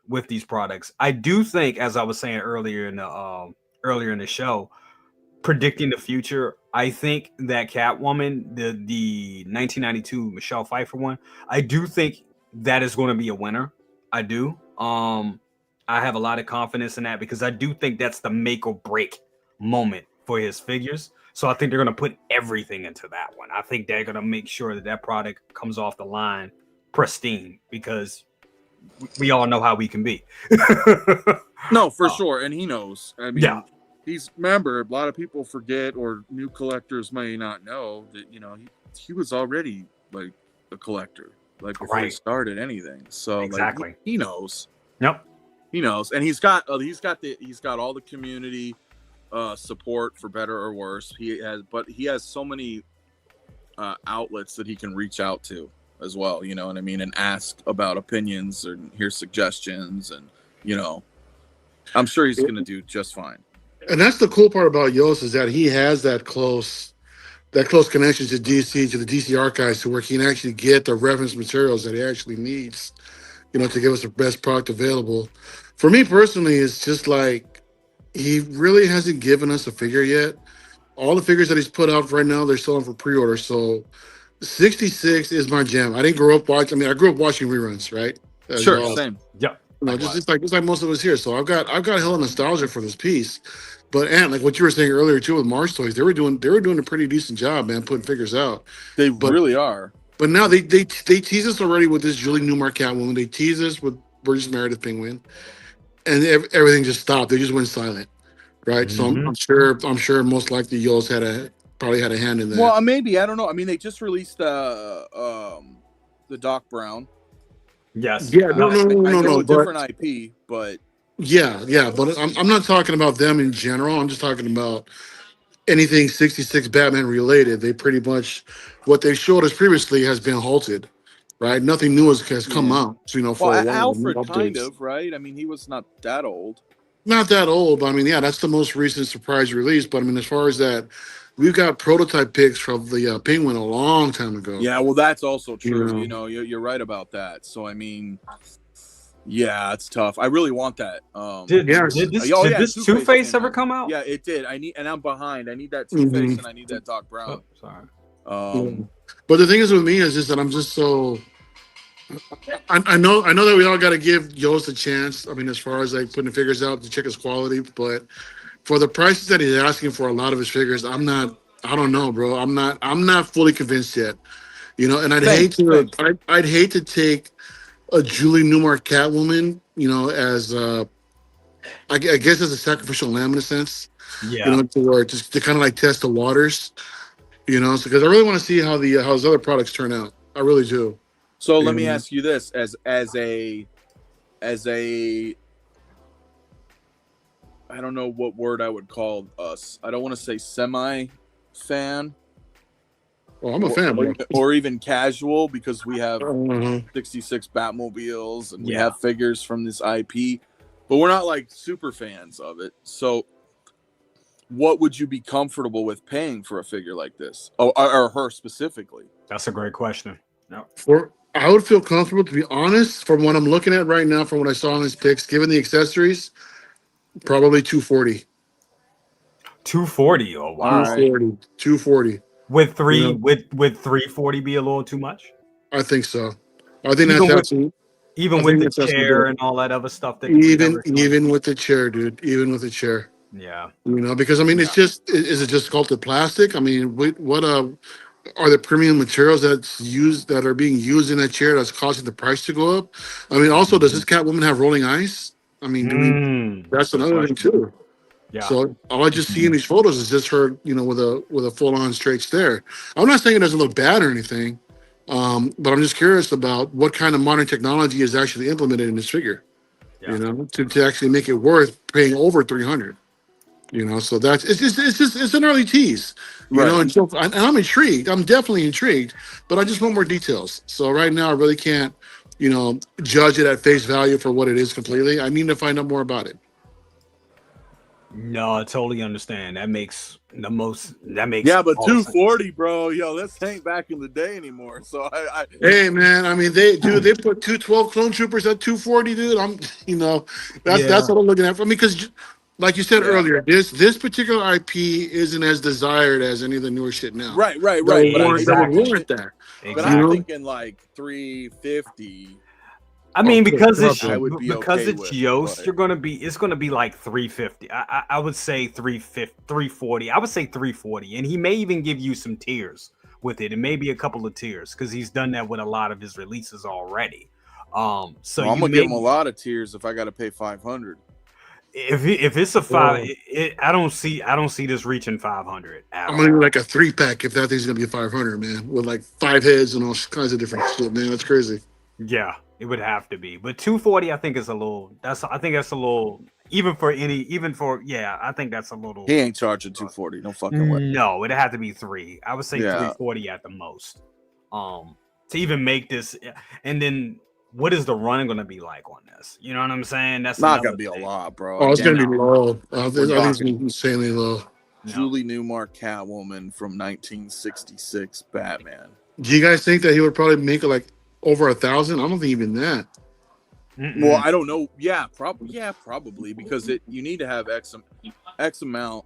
with these products. I do think, as I was saying earlier in the show, predicting the future, I think that Catwoman, the 1992 Michelle Pfeiffer one, I do think that is going to be a winner. I do. I have a lot of confidence in that because I do think that's the make or break moment for his figures. So I think they're going to put everything into that one. I think they're going to make sure that product comes off the line pristine, because we all know how we can be. No, for sure. And he knows. I mean, remember, a lot of people forget, or new collectors may not know that, he was already like a collector, like before he started anything. So exactly. Like, he knows. Yep. He knows. And he's got all the community support, for better or worse. He has so many outlets that he can reach out to as well, you know what I mean, and ask about opinions and hear suggestions, and I'm sure he's gonna do just fine. And that's the cool part about Yost is that he has that close connection to DC, to the DC archives, to where he can actually get the reference materials that he actually needs, to give us the best product available. For me personally, it's just like he really hasn't given us a figure yet. All the figures that he's put out right now, they're selling for pre-order. So 66 is my jam. I didn't grow up watching. I mean, I grew up watching reruns, right? As Sure, y'all. same. Yeah. Just like most of us here. So I've got hella nostalgia for this piece. But and like what you were saying earlier too with Mars Toys, they were doing a pretty decent job, man, putting figures out. They But really are. but now they tease us already with this Julie Newmar Catwoman. They tease us with Burgess Meredith Penguin, and everything just stopped. They just went silent, right? So I'm sure most likely Yost probably had a hand in that. Well, maybe, I don't know. I mean, they just released the Doc Brown. Yes. Yeah, no, different IP, but yeah, but I'm not talking about them in general. I'm just talking about anything 66 Batman related. They pretty much what they showed us previously has been halted, right? Nothing new has come out, for a while. Alfred kind of, right? I mean, he was not that old. Not that old, but I mean, yeah, that's the most recent surprise release. But I mean, as far as that, we've got prototype pics from the Penguin a long time ago. Yeah, well, that's also true. You know. You're right about that. So I mean, yeah, it's tough. I really want that. Did this Two-Face ever come out? Yeah, it did. And I'm behind. I need that Two-Face and I need that Doc Brown. Oh, sorry. But the thing is with me is just that I'm just so. I know that we all got to give Yost a chance. I mean, as far as like putting the figures out to check his quality, but for the prices that he's asking for a lot of his figures, I don't know, bro. I'm not fully convinced yet. And I'd hate to take a Julie Newmar Catwoman, as I guess as a sacrificial lamb in a sense. Yeah. To kind of like test the waters, because I really want to see how his other products turn out. I really do. So let me ask you this: as a, I don't know what word I would call us. I don't want to say semi-fan. Well, I'm a fan, or even casual, because we have 66 Batmobiles and we have figures from this IP, but we're not like super fans of it. So, what would you be comfortable with paying for a figure like this, or her specifically? That's a great question. No. I would feel comfortable, to be honest, from what I'm looking at right now, from what I saw in his pics, given the accessories, probably 240. 240. Oh wow. 240. Would 340 be a little too much? I think so. I think that's even with the chair and all that other stuff that even with the chair, dude. Even with the chair. Yeah. Because I mean, is it just sculpted plastic? I mean, what are the premium materials that are being used in that chair that's causing the price to go up? I mean, also, does this Catwoman have rolling eyes? I mean, that's another thing too. Yeah. So all I just see in these photos is just her, with a full-on straight stare. I'm not saying it doesn't look bad or anything, but I'm just curious about what kind of modern technology is actually implemented in this figure. Yeah. To actually make it worth paying over $300. So it's an early tease, and so and I'm intrigued. I'm definitely intrigued, but I just want more details. So right now I really can't, judge it at face value for what it is completely. I need to find out more about it. No, I totally understand. That makes but 240, bro. Yo, this ain't back in the day anymore. So hey man, I mean they put 212 clone troopers at 240, dude. That's what I'm looking at. I mean, because like you said earlier, this particular IP isn't as desired as any of the newer shit now. Right. But warrant that. But I'm thinking like 350. I mean, because it's Yost, it's gonna be like 350. I would say 340. I would say 340, and he may even give you some tiers with it, and maybe a couple of tiers, because he's done that with a lot of his releases already. So I'm gonna give him a lot of tiers if I got to pay 500. If it's a 5, I don't see this reaching 500. I'm gonna do like a 3-pack if that thing's gonna be 500, man, with like 5 heads and all kinds of different shit, man. That's crazy. Yeah, it would have to be, but 240, I think is a little. I think that's a little. I think that's a little. He ain't charging 240. No fucking way. No, it'd have to be 3. I would say 340 at the most. To even make this, and then what is the run going to be like on this? You know what I'm saying? That's Not another gonna be a thing. lot, bro. Oh, it's Again, gonna be low. I think it's talking- insanely low. Julie Newmar Catwoman from 1966 Batman. Do you guys think that he would probably make it like over 1,000? I don't think even that. Well, I don't know. Yeah, probably because you need to have X amount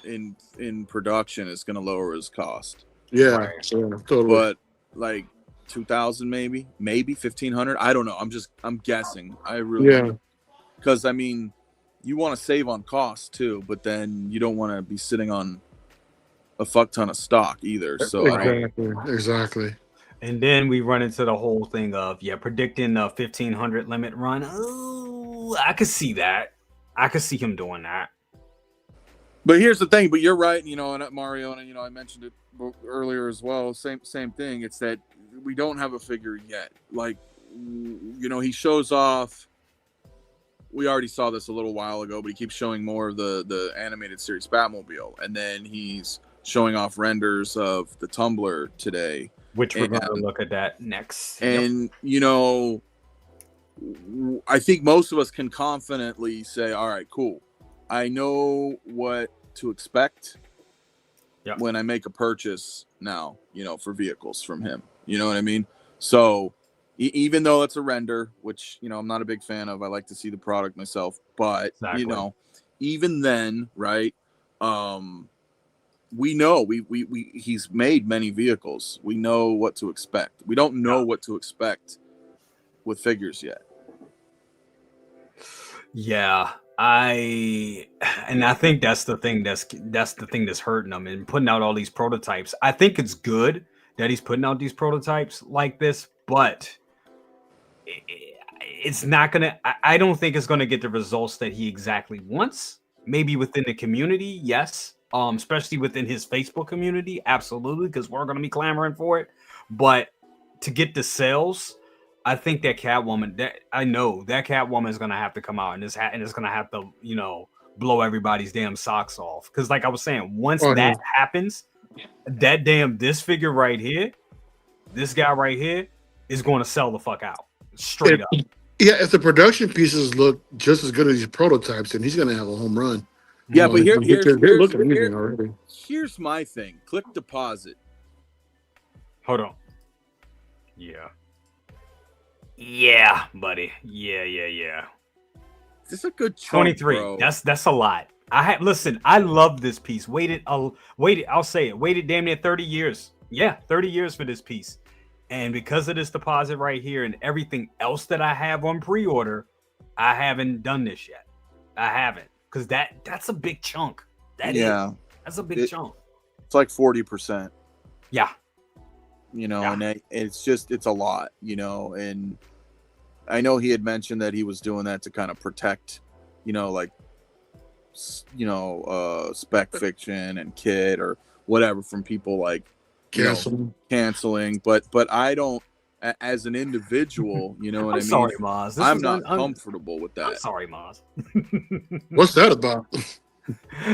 in production is going to lower his cost. Yeah, Right. sure, totally. But like 2,000 maybe 1,500. I don't know. I'm guessing. I really because I mean, you want to save on costs too, but then you don't want to be sitting on a fuck ton of stock either. So exactly. And then we run into the whole thing of predicting a 1,500 limit run. Oh, I could see that. I could see him doing that. But here's the thing. But you're right. You know, and Mario, and I mentioned it earlier as well. Same thing. It's that we don't have a figure yet. Like, he shows off. We already saw this a little while ago, but he keeps showing more of the animated series Batmobile, and then he's showing off renders of the Tumbler today, which we're going to look at that next. And I think most of us can confidently say, all right, cool. I know what to expect when I make a purchase now, for vehicles from him. You know what I mean? So even though it's a render, which, I'm not a big fan of, I like to see the product myself, but even then, right. We know he's made many vehicles. We know what to expect. We don't know what to expect with figures yet. Yeah, I think that's the thing that's hurting him and putting out all these prototypes. I think it's good that he's putting out these prototypes like this, but it's not gonna. I don't think it's gonna get the results that he exactly wants. Maybe within the community, yes. Especially within his Facebook community, absolutely, because we're going to be clamoring for it. But to get the sales, I think that Catwoman, that Catwoman is going to have to come out and it's going to have to, blow everybody's damn socks off. Because, like I was saying, once that happens, this figure right here, this guy right here, is going to sell the fuck out straight up. Yeah, if the production pieces look just as good as these prototypes, then he's going to have a home run. Yeah, but here's my thing. Click deposit. Hold on. Yeah, buddy. Yeah. This is a good chunk, 23. bro. That's a lot. I love this piece. I'll say it. Waited damn near 30 years. Yeah, 30 years for this piece. And because of this deposit right here and everything else that I have on pre-order, I haven't done this yet. I haven't. Because that's a big chunk. That's a big chunk. It's like 40%. Yeah. And it's a lot, and I know he had mentioned that he was doing that to kind of protect, spec fiction and kid or whatever from people like canceling. But I don't, as an individual, you know what I mean? Sorry, Maz. I'm not comfortable with that. I'm sorry, Maz. What's that about?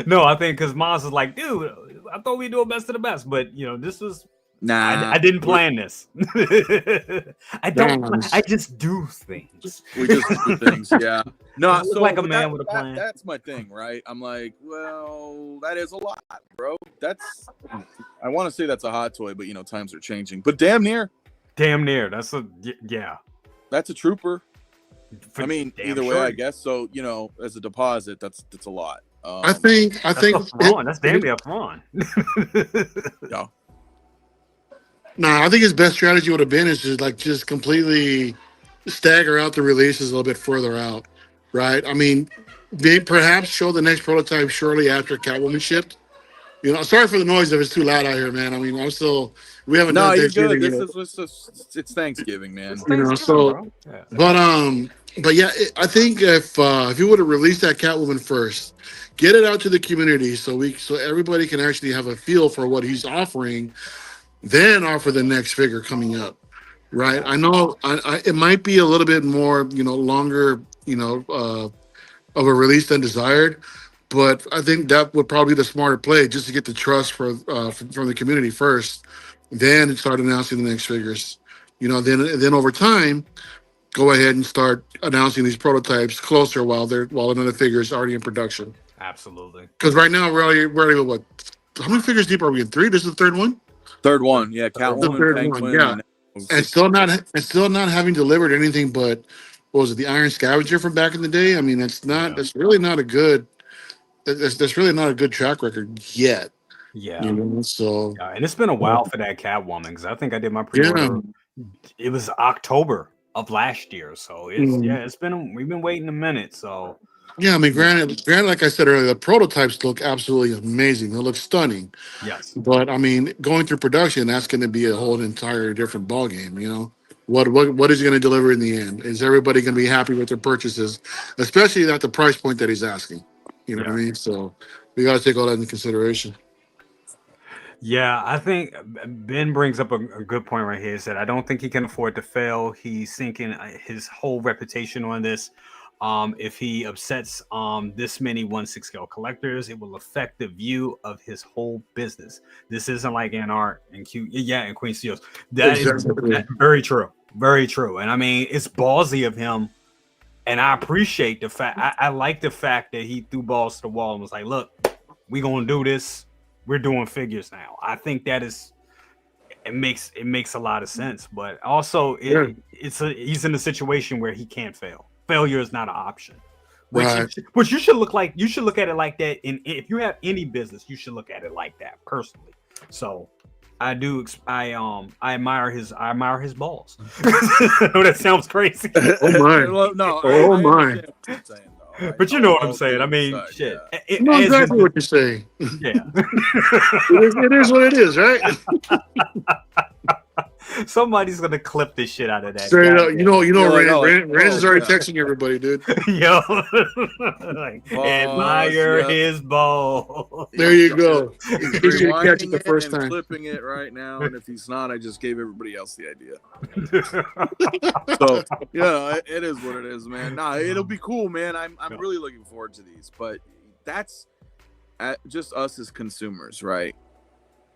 No, I think because Maz is like, dude, I thought we'd do a best of the best, but this was I didn't plan this. I just do things. We just do things, yeah. No, so like a man with a plan. That's my thing, right? I'm like, well, that is a lot, bro. I want to say that's a hot toy, but times are changing. But damn near. That's a trooper. I mean, either way, I guess. So as a deposit, that's a lot. I think that's damn near fun. Yeah. Nah, I think his best strategy would have been is just completely stagger out the releases a little bit further out, right? I mean, perhaps show the next prototype shortly after Catwoman shipped. Sorry for the noise if it's too loud out here, man. I mean, we haven't done Thanksgiving yet. It's Thanksgiving, man. But yeah, I think if you would have released that Catwoman first, get it out to the community so everybody can actually have a feel for what he's offering, then offer the next figure coming up, right? I know it might be a little bit more, longer, of a release than desired. But I think that would probably be the smarter play, just to get the trust from the community first, then start announcing the next figures. Then over time, go ahead and start announcing these prototypes closer while another figure is already in production. Absolutely. Because right now we're already what? How many figures deep are we in? 3? This is the third one. Third one, yeah, The Catwoman, third Penguin, one, yeah. And still not having delivered anything but what was it, the Iron Scavenger from back in the day? I mean, that's really not a good that's really not a good track record yet. Yeah. You know, so And it's been a while for that Catwoman because I think I did my pre-order. It was October of last year, so we've been waiting a minute. So yeah, I mean, granted, like I said earlier, the prototypes look absolutely amazing. They look stunning. yes, But I mean, going through production, that's going to be a whole entire different ballgame. You know, what is he going to deliver in the end? Is everybody going to be happy with their purchases, especially at the price point that he's asking? You know what I mean? So we got to take all that into consideration. yeah, I think Ben brings up a good point right here. Is that I don't think he can afford to fail. He's sinking his whole reputation on this. If he upsets this many 1/6 scale collectors, it will affect the view of his whole business. This isn't like in art and and Queen Seals. That is very true, very true. And I mean, it's ballsy of him, and I appreciate the fact. I like the fact that he threw balls to the wall and was like, "Look, we gonna do this. We're doing figures now." I think that is. It makes a lot of sense, but also he's in a situation where he can't fail. Failure is not an option, which you should look at it like that. If you have any business, you should look at it like that personally. So I admire his balls. Oh, that sounds crazy. Oh my! No, oh my! But you know what I'm saying. I mean, shit. Yeah. I know exactly what you're saying. Yeah. it is what it is, right? Somebody's gonna clip this shit out of that. Straight up, Rand is already texting everybody, dude. Yo, admire his balls. There you go. He's catch it the first time. Clipping it right now, and if he's not, I just gave everybody else the idea. So it is what it is, man. Nah, it'll be cool, man. I'm really looking forward to these, but that's just us as consumers, right?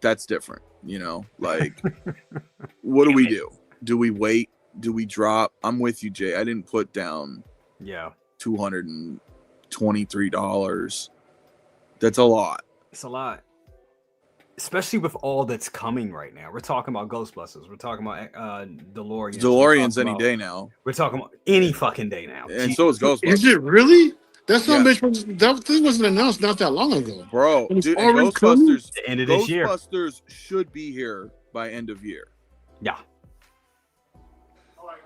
That's different, like what do we do? Do we wait? Do we drop? I'm with you, Jay. I didn't put down $223. That's a lot. It's a lot, especially with all that's coming right now. We're talking about Ghostbusters, we're talking about DeLoreans any day now. We're talking about any fucking day now, and so is Ghostbusters. Is it really? That thing wasn't announced not that long ago, bro. Dude, Ghostbusters, the end of this year. Ghostbusters should be here by end of year. Yeah.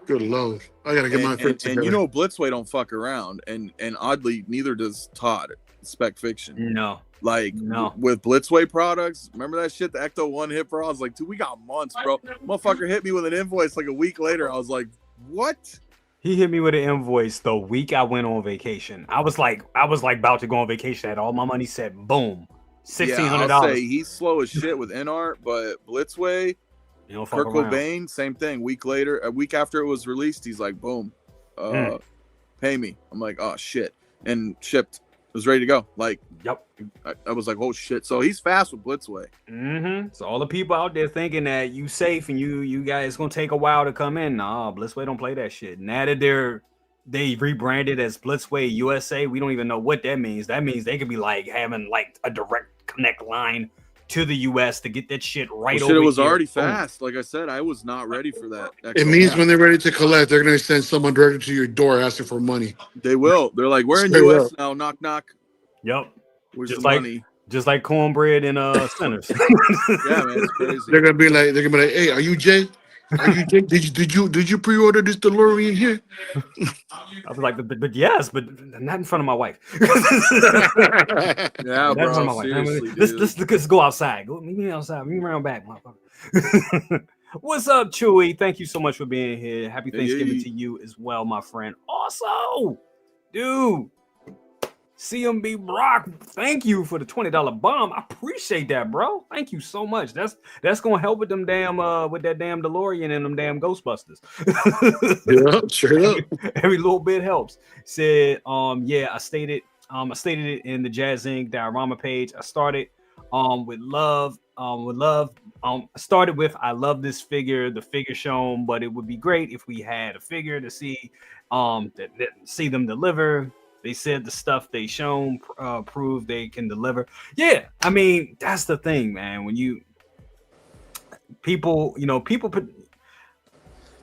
Good Lord, I gotta get my friends together. And Blitzway don't fuck around, and oddly, neither does Todd. Spec Fiction. No. With Blitzway products, remember that shit the Ecto 1 hit, bro? I was like, dude, we got months, bro. Motherfucker hit me with an invoice like a week later. I was like, what? He hit me with an invoice the week I went on vacation. I was like about to go on vacation. I had all my money set. Boom, $1,600. I'll say he's slow as shit with InArt, but Blitzway, Kurt Cobain, same thing. A week after it was released, he's like, boom, pay me. I'm like, oh shit, and shipped. It was ready to go. Like, yep. I was like, oh shit. So he's fast with Blitzway. Mm-hmm. So all the people out there thinking that you safe and you guys gonna take a while to come in. Nah, Blitzway don't play that shit. Now that they rebranded as Blitzway USA, we don't even know what that means. That means they could be like having like a direct connect line to the US to get that shit right over. It was already fast. Like I said, I was not ready for that. It means when they're ready to collect, they're gonna send someone directly to your door asking for money. They will. They're like, we're in US now. Knock knock. Yep. Where's the money? Just like cornbread in centers. Yeah, man, it's crazy. They're gonna be like, hey, are you Jay? Are you Jay? Did you pre-order this DeLorean here? I was like, but yes, but not in front of my wife. Yeah, bro. Seriously, let's go outside. Meet me outside. Meet me around back, motherfucker. What's up, Chewy? Thank you so much for being here. Happy Thanksgiving to you as well, my friend. Also, dude, CMB Brock, thank you for the $20 bomb. I appreciate that, bro. Thank you so much. That's gonna help with them with that damn DeLorean and them Ghostbusters. Yeah, sure. Every little bit helps. Said, I stated it in the Jazzinc diorama page. I started with love, Started with, I love this figure, the figure shown, but it would be great if we had a figure to see, see them deliver. They said the stuff they shown proved they can deliver. Yeah, I mean, that's the thing, man. When people put.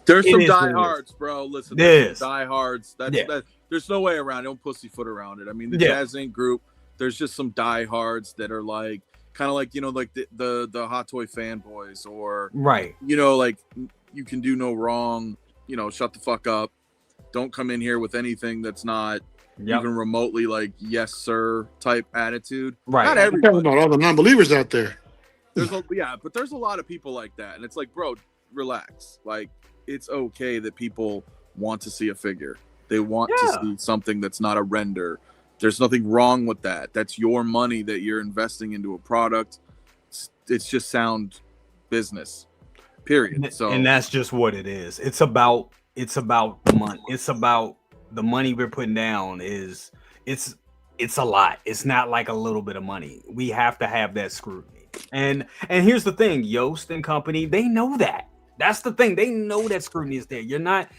There's some diehards, bro. Listen, there's some diehards. That. There's no way around it. Don't pussyfoot around it. I mean, the Jazzinc group, there's just some diehards that are like, kind of like, like the Hot Toy fanboys, or right. Like, you can do no wrong. Shut the fuck up. Don't come in here with anything that's not even remotely like yes sir type attitude. Right. Not everybody. About all the non-believers out there. But there's a lot of people like that, and it's like, bro, relax. Like, it's okay that people want to see a figure. They want to see something that's not a render. There's nothing wrong with that. That's your money that you're investing into a product. It's just sound business, period. And that's just what it is. It's about the money. It's about the money we're putting down. It's a lot. It's not like a little bit of money. We have to have that scrutiny. And here's the thing, Yost and company, they know that. That's the thing. They know that scrutiny is there. You're not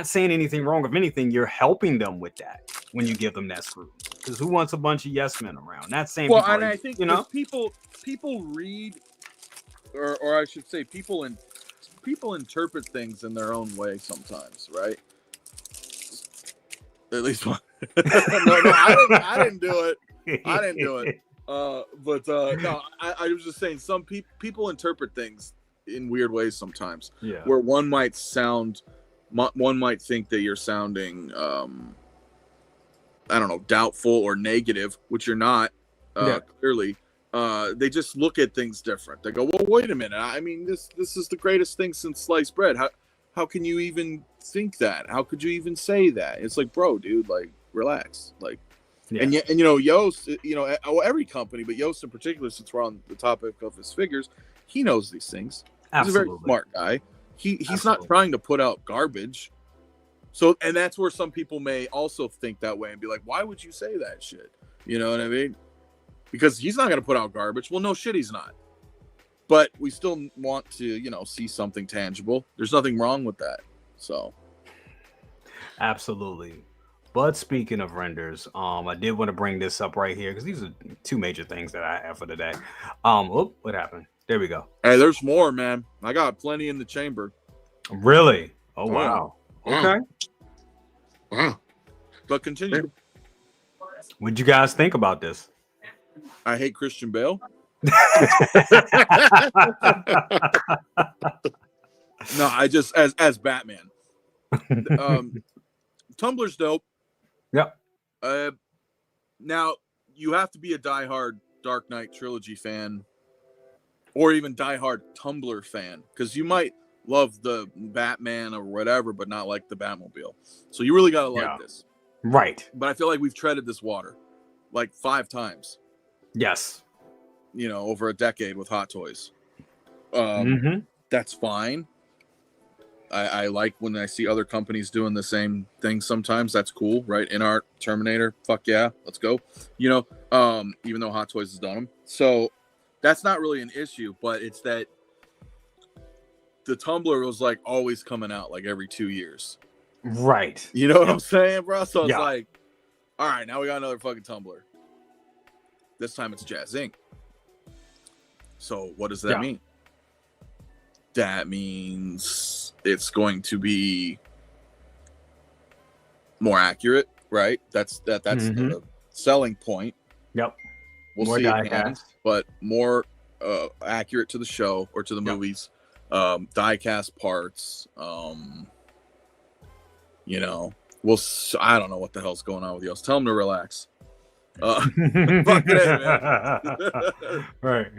saying anything wrong. If anything, you're helping them with that when you give them that scrutiny. Because who wants a bunch of yes men around? Not saying. Well, and I think people read, or I should say, people interpret things in their own way sometimes, right? At least one. No, I didn't do it. I didn't do it. No, I was just saying, some people interpret things in weird ways sometimes. Yeah. Where one might think that you're sounding, I don't know, doubtful or negative, which you're not. Clearly, they just look at things different. They go, well, wait a minute. I mean, this is the greatest thing since sliced bread. How can you even think that? How could you even say that? It's like, bro, dude, like, relax. Like, and Yost, every company, but Yost in particular, since we're on the topic of his figures, he knows these things. Absolutely. He's a very smart guy. He's not trying to put out garbage. So, and that's where some people may also think that way and be like, why would you say that shit? You know what I mean? Because he's not going to put out garbage. Well, no shit, he's not. But we still want to, see something tangible. There's nothing wrong with that. So. Absolutely. But speaking of renders, I did want to bring this up right here because these are two major things that I have for today. What happened? There we go. Hey, there's more, man. I got plenty in the chamber. Really? Oh, wow. Okay. Wow. But continue. What'd you guys think about this? I hate Christian Bale. No, I just as Batman. Tumblr's dope. Yep. Now you have to be a diehard Dark Knight trilogy fan, or even diehard Tumbler fan, because you might love the Batman or whatever, but not like the Batmobile. So you really gotta like this, right? But I feel like we've treaded this water like 5 times. Yes. Over a decade with Hot Toys. That's fine. I like when I see other companies doing the same thing sometimes. That's cool, right? InArt, Terminator, fuck yeah, let's go. Even though Hot Toys has done them. So that's not really an issue, but it's that the Tumbler was like always coming out like every 2 years. Right. You know what I'm saying, bro? So it's like, all right, now we got another fucking Tumbler. This time it's Jazzinc. So what does that mean? That means it's going to be more accurate, right? That's the selling point. Yep. We'll more see it, but more accurate to the show or to the movies. Die-cast parts. I don't know what the hell's going on with you. Tell them to relax. Fuck it, man. Right.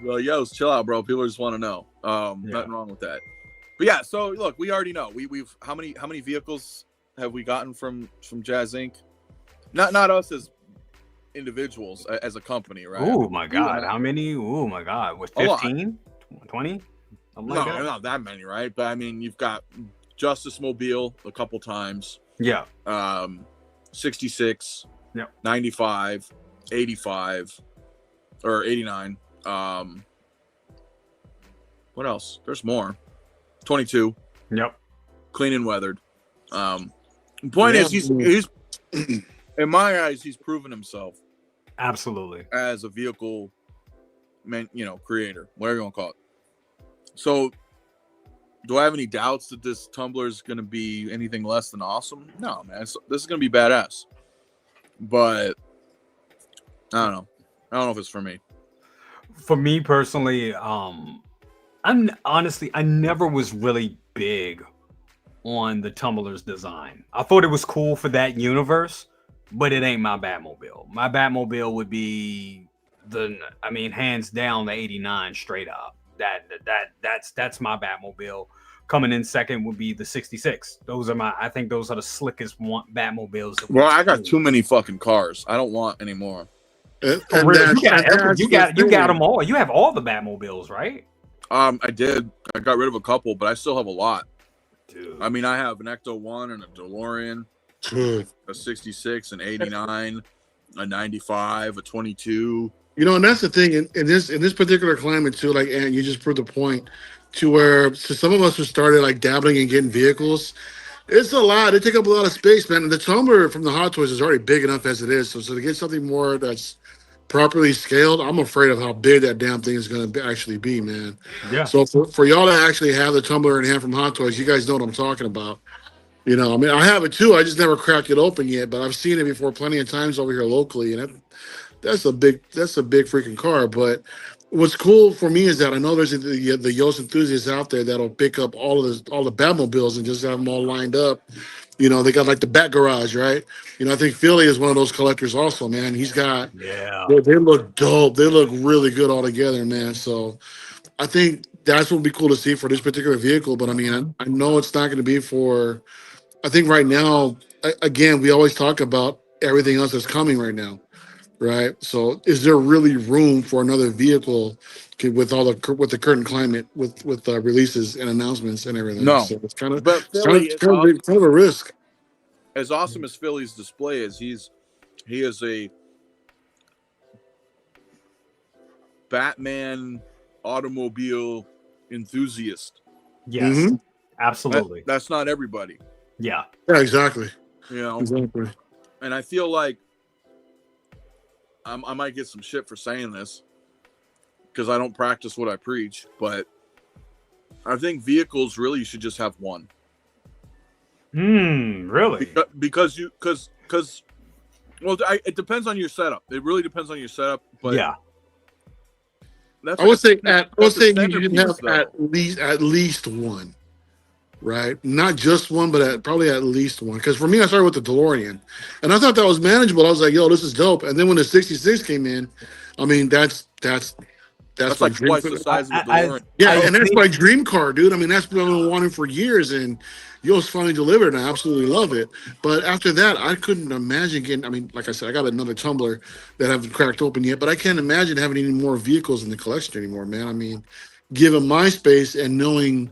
Well, Yost, chill out, bro. People just want to know. Nothing wrong with that. But yeah, so look, we already know. We've how many vehicles have we gotten from Jazzinc? Not us as individuals, as a company, right? Oh my god, how many? Oh my god, what, 15, 20? No, not that many, right? But I mean, you've got Justice Mobile a couple times. Yeah. 66. Yep. 95, 85, or 89. What else? There's more. 22. Yep. Clean and weathered. Point is, he's in my eyes, he's proven himself. Absolutely. As a vehicle, creator, whatever you want to call it. So, do I have any doubts that this tumbler is going to be anything less than awesome? No, man. This is going to be badass. But I don't know. I don't know if it's for me. For me personally, I'm honestly, I never was really big on the tumbler's design. I thought it was cool for that universe, but it ain't my Batmobile. My Batmobile would be hands down the 89 straight up. That's my Batmobile. Coming in second would be the 66. I think those are the slickest Batmobiles. Well, I got too many fucking cars. I don't want any more. You got them all. You have all the Batmobiles, right? I did. I got rid of a couple, but I still have a lot. Dude. I mean, I have an Ecto-1 and a DeLorean, a 66, an 89, a 95, a 22. You know, and that's the thing in this particular climate too. Like, and you just proved the point to where to some of us who started like dabbling and getting vehicles, it's a lot. They take up a lot of space, man. And the tumbler from the Hot Toys is already big enough as it is. So to get something more that's properly scaled, I'm afraid of how big that damn thing is going to actually be, man. Yeah. So for y'all to actually have the tumbler in hand from Hot Toys, you guys know what I'm talking about. You know, I mean, I have it too. I just never cracked it open yet, but I've seen it before plenty of times over here locally, and that's a big freaking car. But what's cool for me is that I know there's the Yost enthusiasts out there that'll pick up all the Batmobiles and just have them all lined up. You know, they got like the Bat Garage, right? You know, I think Philly is one of those collectors also, man. He's got, they look dope. They look really good all together, man. So I think that's what would be cool to see for this particular vehicle. But I mean, I know it's not going to be for, I think right now, again, we always talk about everything else that's coming right now, right? So is there really room for another vehicle with the current climate with releases and announcements and everything? No, so it's kind of a a risk. As awesome as Philly's display is, he is a Batman automobile enthusiast. Yes, absolutely. That's not everybody. Yeah, exactly. You know, exactly. And I feel like I might get some shit for saying this because I don't practice what I preach, but I think vehicles really you should just have one. Really? Because it depends on your setup. It really depends on your setup. But yeah, I would say you should have at least one, right? Not just one, but probably at least one. Because for me, I started with the DeLorean, and I thought that was manageable. I was like, "Yo, this is dope." And then when the 66 came in, I mean, that's like twice the size of the DeLorean. And that's my dream car, dude. I mean, that's what I've been wanting for years, and Yost finally delivered, and I absolutely love it. But after that, I couldn't imagine getting. I mean, like I said, I got another tumbler that I haven't cracked open yet, but I can't imagine having any more vehicles in the collection anymore, man. I mean, given my space and knowing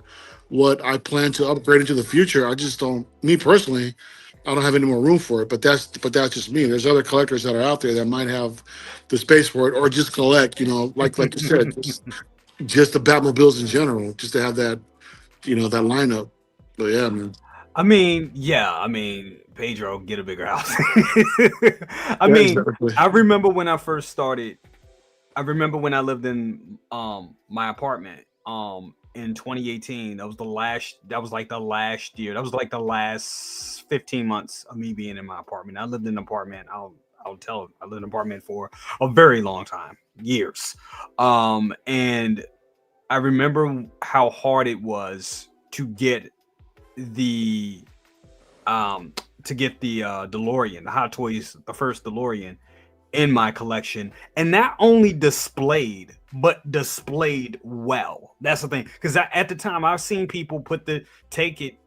what I plan to upgrade into the future, I just don't. Me personally, I don't have any more room for it. But that's just me. There's other collectors that are out there that might have the space for it, or just collect. You know, like you said, just the Batmobiles in general, just to have that, that lineup. But yeah, man. I mean, Pedro, get a bigger house. Exactly. I remember when I first started. I remember when I lived in my apartment in 2018. That was the last year. That was like the last 15 months of me being in my apartment. I lived in an apartment. I lived in an apartment for a very long time, years. And I remember how hard it was to get the DeLorean, the Hot Toys, the first DeLorean in my collection, and not only displayed, but displayed well. That's the thing, because at the time I've seen people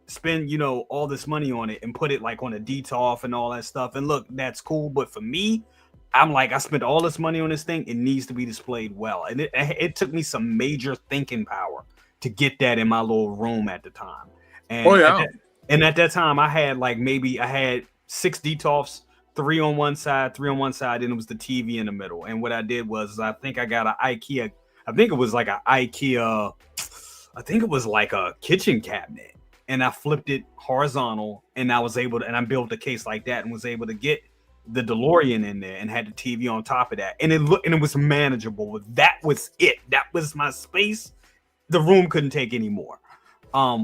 spend all this money on it and put it like on a DTOF and all that stuff, and look, that's cool, but for me, I'm like, I spent all this money on this thing, it needs to be displayed well. And it took me some major thinking power to get that in my little room at the time. And at that time, I had I had 6 DTOFs, 3 on one side, and it was the TV in the middle. And what I did was, I think I got an IKEA. I think it was like an IKEA I think it was like a kitchen cabinet, and I flipped it horizontal, and I was able to, and I built a case like that, and was able to get the DeLorean in there, and had the TV on top of that, and it was manageable. That was it. That was my space. The room couldn't take any more,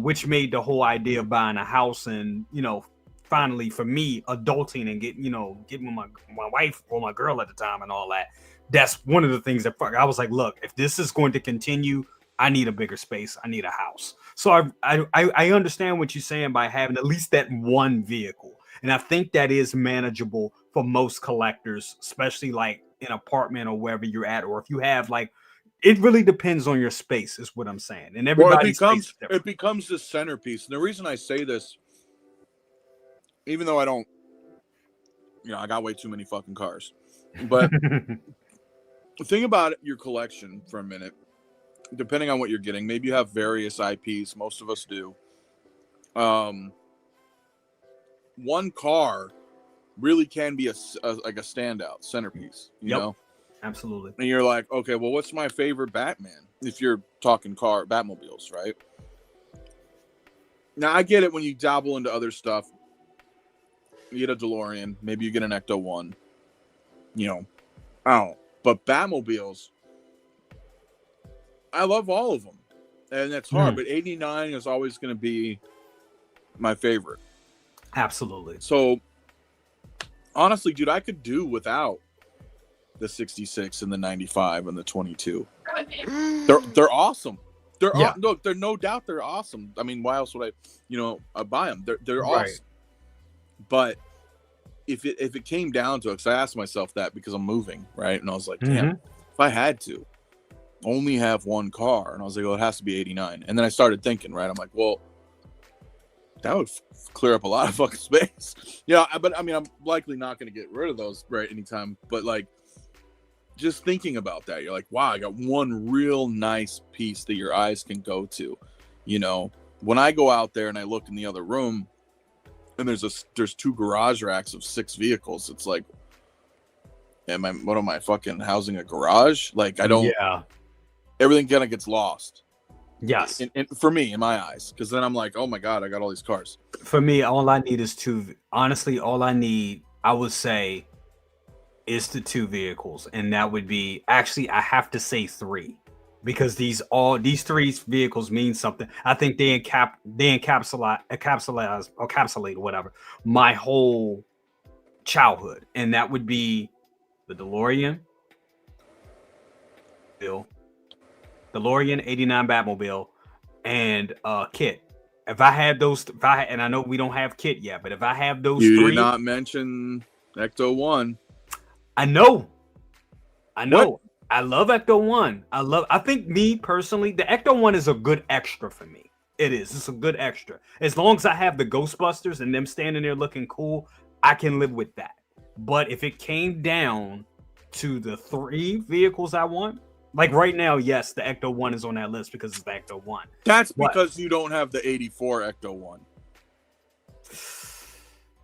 which made the whole idea of buying a house and finally for me adulting and getting with my wife or my girl at the time and all that. That's one of the things that I was like, look, if this is going to continue, I need a bigger space. I need a house. So I understand what you're saying by having at least that one vehicle. And I think that is manageable for most collectors, especially like an apartment or wherever you're at. Or if you have like, it really depends on your space is what I'm saying. And everybody it becomes the centerpiece. And the reason I say this, even though I don't, I got way too many fucking cars, but think about your collection for a minute. Depending on what you're getting, maybe you have various IPs. Most of us do. One car really can be like a standout centerpiece. You know, absolutely. And you're like, okay, well, what's my favorite Batman? If you're talking Batmobiles, right? Now I get it when you dabble into other stuff. You get a DeLorean, maybe you get an Ecto-1. I don't know. But Batmobiles, I love all of them. And that's hard, but 89 is always going to be my favorite. Absolutely. So, honestly, dude, I could do without the 66 and the 95 and the 22. They're awesome. Look, they're no doubt they're awesome. I mean, why else would I buy them? They're awesome. But if it came down to it, because I asked myself that because I'm moving, right? And I was like, damn, if I had to only have one car, and I was like, well, it has to be 89. And then I started thinking, right? I'm like, well, that would clear up a lot of fucking space. But I mean, I'm likely not going to get rid of those right anytime. But like, just thinking about that, you're like, wow, I got one real nice piece that your eyes can go to. When I go out there and I look in the other room, and there's two garage racks of 6 vehicles. It's like, what am I fucking housing a garage? Like I don't. Yeah. Everything kind of gets lost. Yes. For me, in my eyes, because then I'm like, oh my god, I got all these cars. For me, all I need is 2. Honestly, all I need, I would say, is the 2 vehicles, and that would be actually I have to say 3. Because these 3 vehicles mean something. I think they encapsulate whatever my whole childhood, and that would be the DeLorean, 89 Batmobile, and Kit. If I had those, and I know we don't have Kit yet, but if I have those 3, you did not mention Ecto-1. I know. What? I love Ecto-1. I think me personally, the Ecto-1 is a good extra for me. It is. It's a good extra. As long as I have the Ghostbusters and them standing there looking cool, I can live with that. But if it came down to the 3 vehicles I want, like right now, yes, the Ecto-1 is on that list because it's the Ecto-1. That's because you don't have the 84 Ecto-1.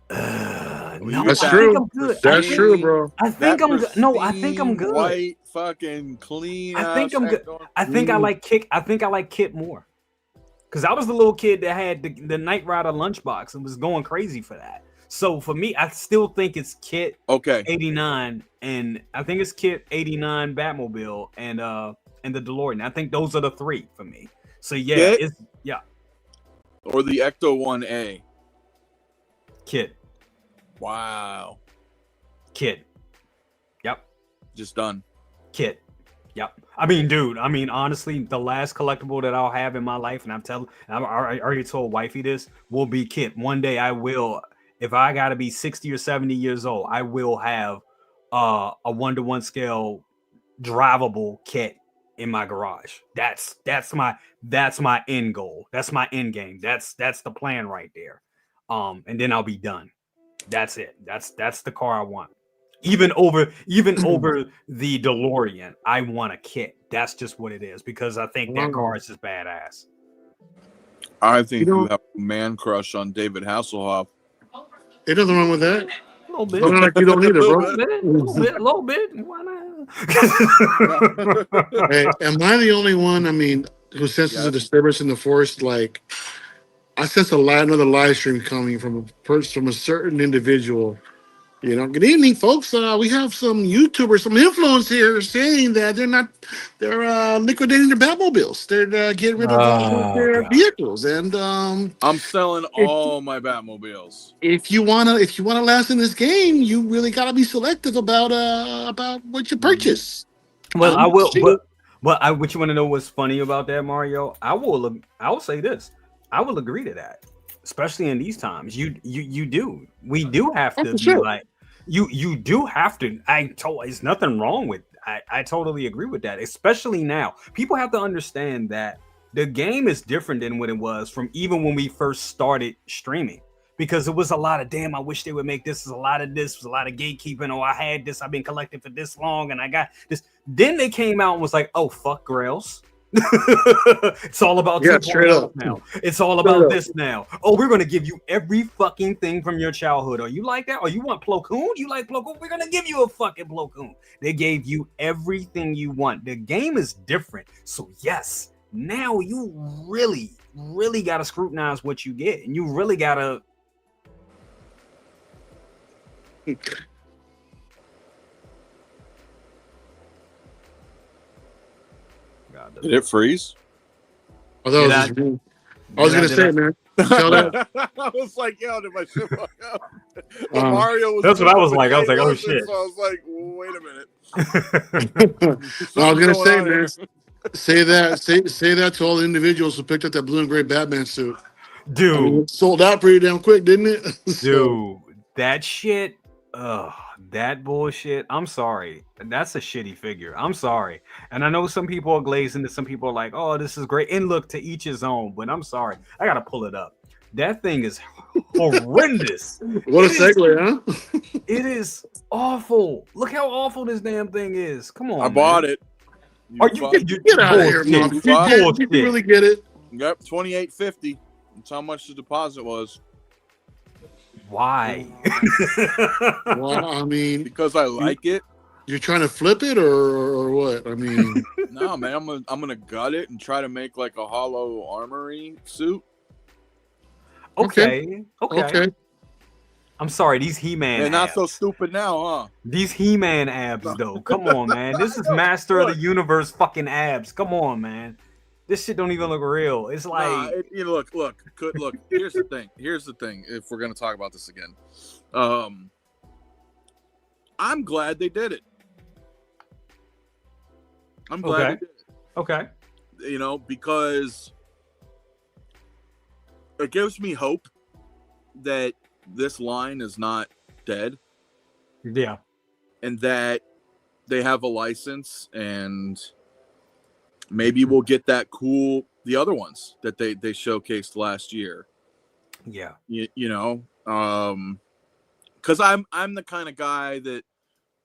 No, that's true. That's true, bro. I think I'm good. No, I think I'm good. White, fucking clean. I think I'm good. I think I like Kit more, because I was the little kid that had the Knight Rider lunchbox and was going crazy for that. So for me, I still think it's Kit. 89, and I think it's Kit 89 Batmobile and the DeLorean. I think those are the 3 for me. So yeah, Or the Ecto-1A. Kit. Wow. Kit. Yep. Just done. Kit. Yep. I mean, dude, honestly, the last collectible that I'll have in my life, and I already told wifey this, will be Kit. One day I will, if I got to be 60 or 70 years old, I will have a 1-to-1 scale drivable Kit in my garage. That's my end goal. That's my end game. That's the plan right there. And then I'll be done. That's it. That's the car I want. Even over the DeLorean, I want a Kit. That's just what it is, because I think that car is just badass. I think you have a man crush on David Hasselhoff. Ain't nothing wrong with that. A little bit. Like you don't need it, bro. A little bit. Why not? Hey, am I the only one? I mean, who senses Yes. a disturbance in the force. Like I sense another live stream coming from from a certain individual. You know, good evening, folks. We have some YouTubers, some influencers here saying that they're liquidating their Batmobiles. They're getting rid of Oh, their God. vehicles, and I'm selling if, all my Batmobiles. if you wanna last in this game, you really gotta be selective about what you purchase. Well, I will, Shit. but I what you want to know what's funny about that, Mario? I will say this. I will agree to that, especially in these times. You do. We do have Oh, to for be sure. like you do have to. It's nothing wrong with. I totally agree with that, especially now. People have to understand that the game is different than what it was from even when we first started streaming. Because it was a lot of damn, I wish they would make this. Is a lot of this, was a lot of gatekeeping. Oh, I had this, I've been collecting for this long, and I got this. Then they came out and was like, oh, fuck Grails. It's all about Yeah, straight 2.0 up. now. It's all Straight about up. this now. Oh, we're gonna give you every fucking thing from your childhood. Are you like that? Or you want Plo Koon? You like Plo Koon? We're gonna give you a fucking Plo Koon. They gave you everything you want. The game is different. So yes, now you really, really gotta scrutinize what you get, and you really gotta. Did it freeze? Oh, that was Did I- just me. I was gonna Did say, I- man. Tell that. I was like, yo, did my shit fuck up? Um, Mario was that's what I was doing, like. I was like, oh, wasn't, shit. So I was like, wait a minute. I was Something's gonna going say, on man. here. Say that to all the individuals who picked up that blue and gray Batman suit. Dude, I mean, it sold out pretty damn quick, didn't it? So, dude, that shit, that bullshit. I'm sorry. That's a shitty figure. I'm sorry. And I know some people are glazing this, some people are like, oh, this is great. And look, to each his own, but I'm sorry. I gotta pull it up. That thing is horrendous. what a It is- segue, huh? It is awful. Look how awful this damn thing is. Come on. I bought man. it. Are you Get out of here, bullshit. mom. Bullshit. Did you really get it? Yep, $28.50. That's how much the deposit was. Why? Well, I mean, Because I like it. you're trying to flip it or what? I mean, No, man, I'm gonna gut it and try to make like a hollow armory suit. Okay. okay. I'm sorry, these He-Man They're not abs. so stupid now, huh? These He-Man abs, though. Come on, man. This is Master of the Universe fucking abs. Come on, man. This shit don't even look real. It's like, Look. Here's the thing. If we're gonna talk about this again, I'm glad they did it. I'm glad they did it. okay. You know, because it gives me hope that this line is not dead Yeah. and that they have a license, and maybe we'll get the other ones that they showcased last year. Yeah. You know, because I'm the kind of guy that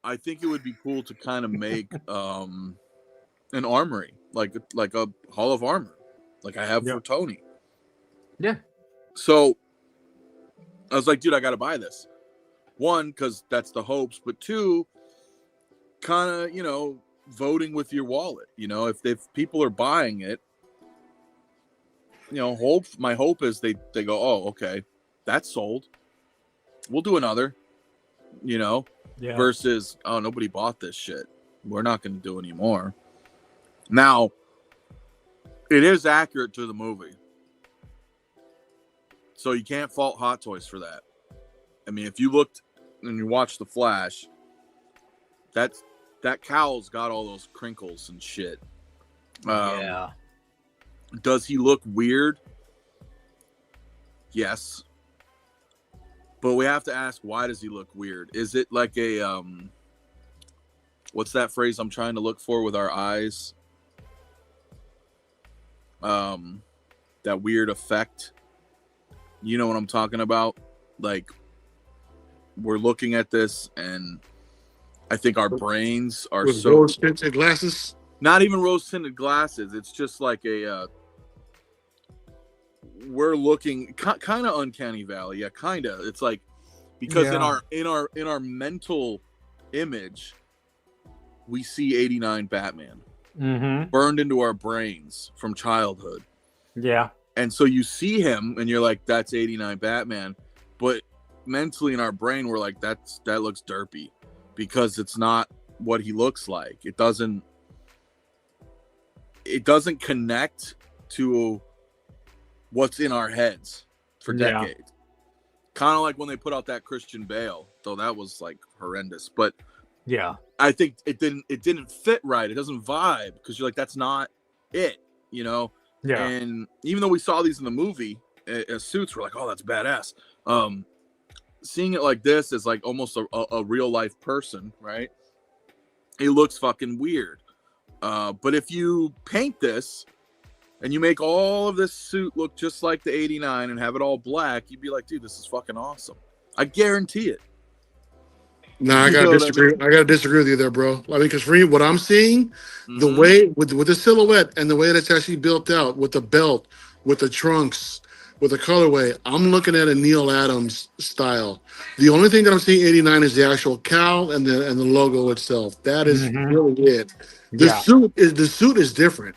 I think it would be cool to kind of make an armory, like a Hall of Armor, like I have for Tony. Yeah. So I was like, dude, I got to buy this. One, because that's the hopes, but two, kind of, you know, voting with your wallet. You know, if people are buying it, you know, my hope is they go, oh, okay, that's sold. We'll do another, you know, versus, oh, nobody bought this shit. We're not going to do any more. Now, it is accurate to the movie. So you can't fault Hot Toys for that. I mean, if you looked and you watched The Flash, that cowl's got all those crinkles and shit. Does he look weird? Yes. But we have to ask, why does he look weird? Is it like a what's that phrase I'm trying to look for with our eyes? That weird effect. You know what I'm talking about? Like, we're looking at this, and I think our brains are With so rose-tinted glasses. not even rose-tinted glasses. It's just like a we're looking kind of uncanny valley. Yeah, kind of. It's like because in our mental image, we see 89 Batman. burned into our brains from childhood. Yeah. And so you see him and you're like, that's 89 Batman. But mentally in our brain, we're like, that looks derpy because it's not what he looks like. It doesn't connect to what's in our heads for decades. Kind of like when they put out that Christian Bale, though that was like horrendous. But yeah, I think it didn't fit right. It doesn't vibe because you're like, that's not it, you know? Yeah. And even though we saw these in the movie as suits, we're like, oh, that's badass. Seeing it like this is like almost a real life person, right? It looks fucking weird. But if you paint this and you make all of this suit look just like the 89 and have it all black, you'd be like, dude, this is fucking awesome. I guarantee it. No, I gotta disagree. I gotta disagree with you there, bro. I mean, because for me, what I'm seeing, the way with the silhouette and the way that's actually built out, with the belt, with the trunks, with the colorway, I'm looking at a Neil Adams style. The only thing that I'm seeing 89 is the actual cowl and the logo itself. That is really it. The suit is different,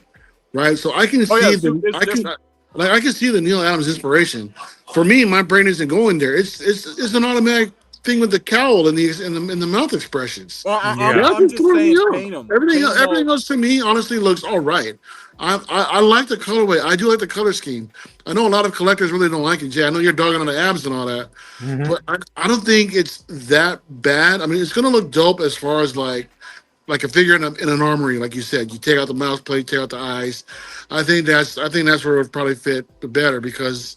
right? So I can see I can see the Neil Adams inspiration. For me, my brain isn't going there. It's an automatic thing with the cowl and the mouth expressions. Well, I'm just saying, paint them. Everything else to me honestly looks all right. I like the colorway. I do like the color scheme. I know a lot of collectors really don't like it. Jay, I know you're dogging on the abs and all that, but I don't think it's that bad. I mean, it's gonna look dope as far as like a figure in an armory, like you said. You take out the mouth plate, take out the eyes. I think that's where it would probably fit better because.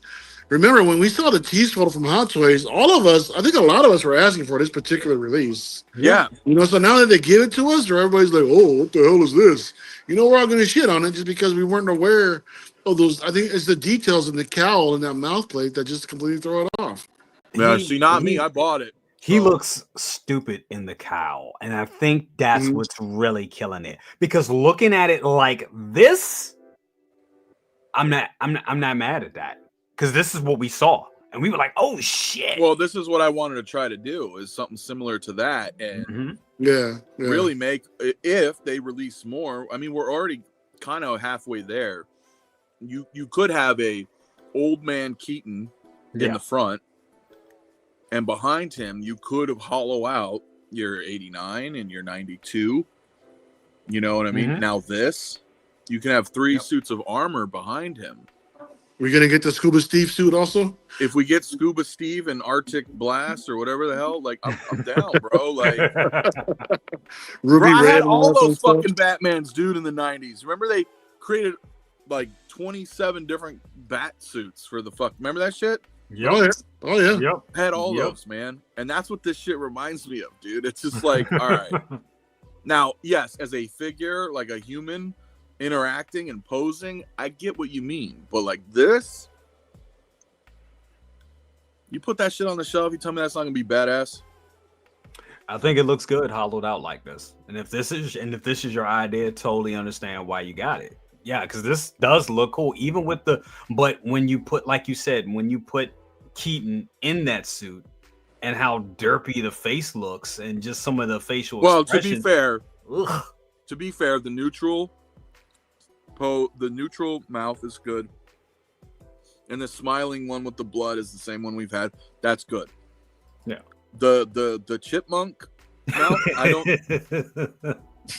Remember, when we saw the tease photo from Hot Toys, I think a lot of us were asking for this particular release. Yeah. You know, so now that they give it to us, everybody's like, oh, what the hell is this? You know, we're all going to shit on it just because we weren't aware of those. I think it's the details in the cowl and that mouth plate that just completely throw it off. Yeah, see, not me. I bought it. He looks stupid in the cowl, and I think that's what's really killing it. Because looking at it like this, I'm not mad at that. Because this is what we saw. And we were like, oh, shit. Well, this is what I wanted to try to do, is something similar to that. And really make, if they release more, I mean, we're already kind of halfway there. You could have a old man Keaton in the front. And behind him, you could have hollow out your 89 and your 92. You know what I mean? Now this, you can have 3 suits of armor behind him. We're going to get the Scuba Steve suit also? If we get Scuba Steve and Arctic Blast or whatever the hell, like, I'm down, bro. Like, Ruby I Red. had all those fucking Batmans, dude, in the 90s. Remember they created, like, 27 different bat suits for the fuck. Remember that shit? Yep. Oh, yeah. Yep. Had all those, man. And that's what this shit reminds me of, dude. It's just like, all right. Now, yes, as a figure, like a human, interacting and posing, I get what you mean, but like this, you put that shit on the shelf, you tell me that's not gonna be badass? I think it looks good hollowed out like this. And if this is your idea, totally understand why you got it. Yeah, because this does look cool, even with but when you put, like you said, when you put Keaton in that suit and how derpy the face looks and just some of the facial expressions. To be fair, the neutral mouth is good, and the smiling one with the blood is the same one we've had. That's good. Yeah. The chipmunk mouth, I don't.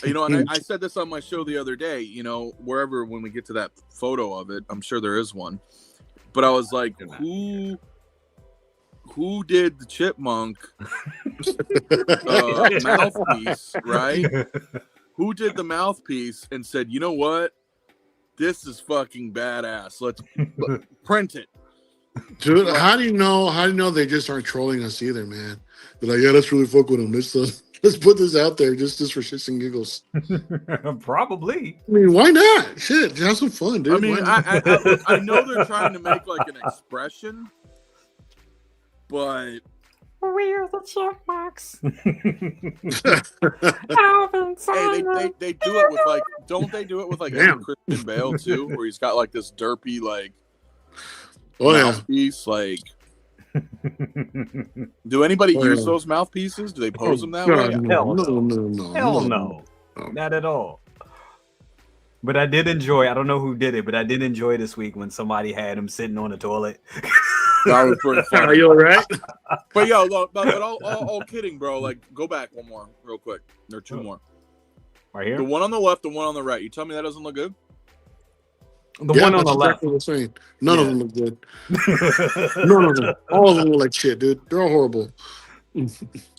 You know, and I said this on my show the other day. You know, when we get to that photo of it, I'm sure there is one. But I was like, who did the chipmunk mouthpiece, right? Who did the mouthpiece and said, you know what? This is fucking badass. Let's print it. Dude, how do you know they just aren't trolling us either, man? They're like, yeah, let's really fuck with them. Let's put this out there just for shits and giggles. Probably. I mean, why not? Shit, have some fun, dude. I mean, I know they're trying to make like an expression, but we're the chipmunks. Hey, they do it with like, don't they do it with like Christian Bale too, where he's got like this derpy like mouthpiece, like. Do anybody use those mouthpieces? Do they pose them that way? Hell no. Not at all. But I did enjoy. I don't know who did it, but I did enjoy this week when somebody had him sitting on the toilet. That was pretty Are funny. you all right? But yo, but all kidding, bro. Like, go back one more, real quick. There are two more. Right here. The one on the left, the one on the right. You tell me that doesn't look good? The one on the left. Exactly what I'm saying. None of them look good. None of them. All of them look like shit, dude. They're all horrible.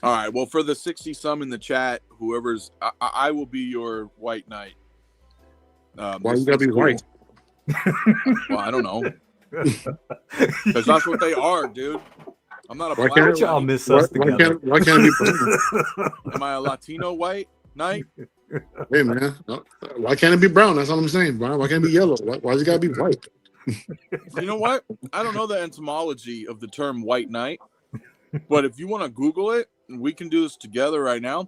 All right. Well, for the 60 some in the chat, whoever's, I will be your white knight. Why you gotta be white? Well, I don't know. Because that's what they are, dude. I'm not a Why black can't Don't y'all knight. miss us together. Why can't it be brown? Am I a Latino white knight? Hey man, why can't it be brown? That's all I'm saying. Why can't it be yellow? Why does it gotta be white? You know what? I don't know the etymology of the term white knight, but if you want to Google it, we can do this together right now.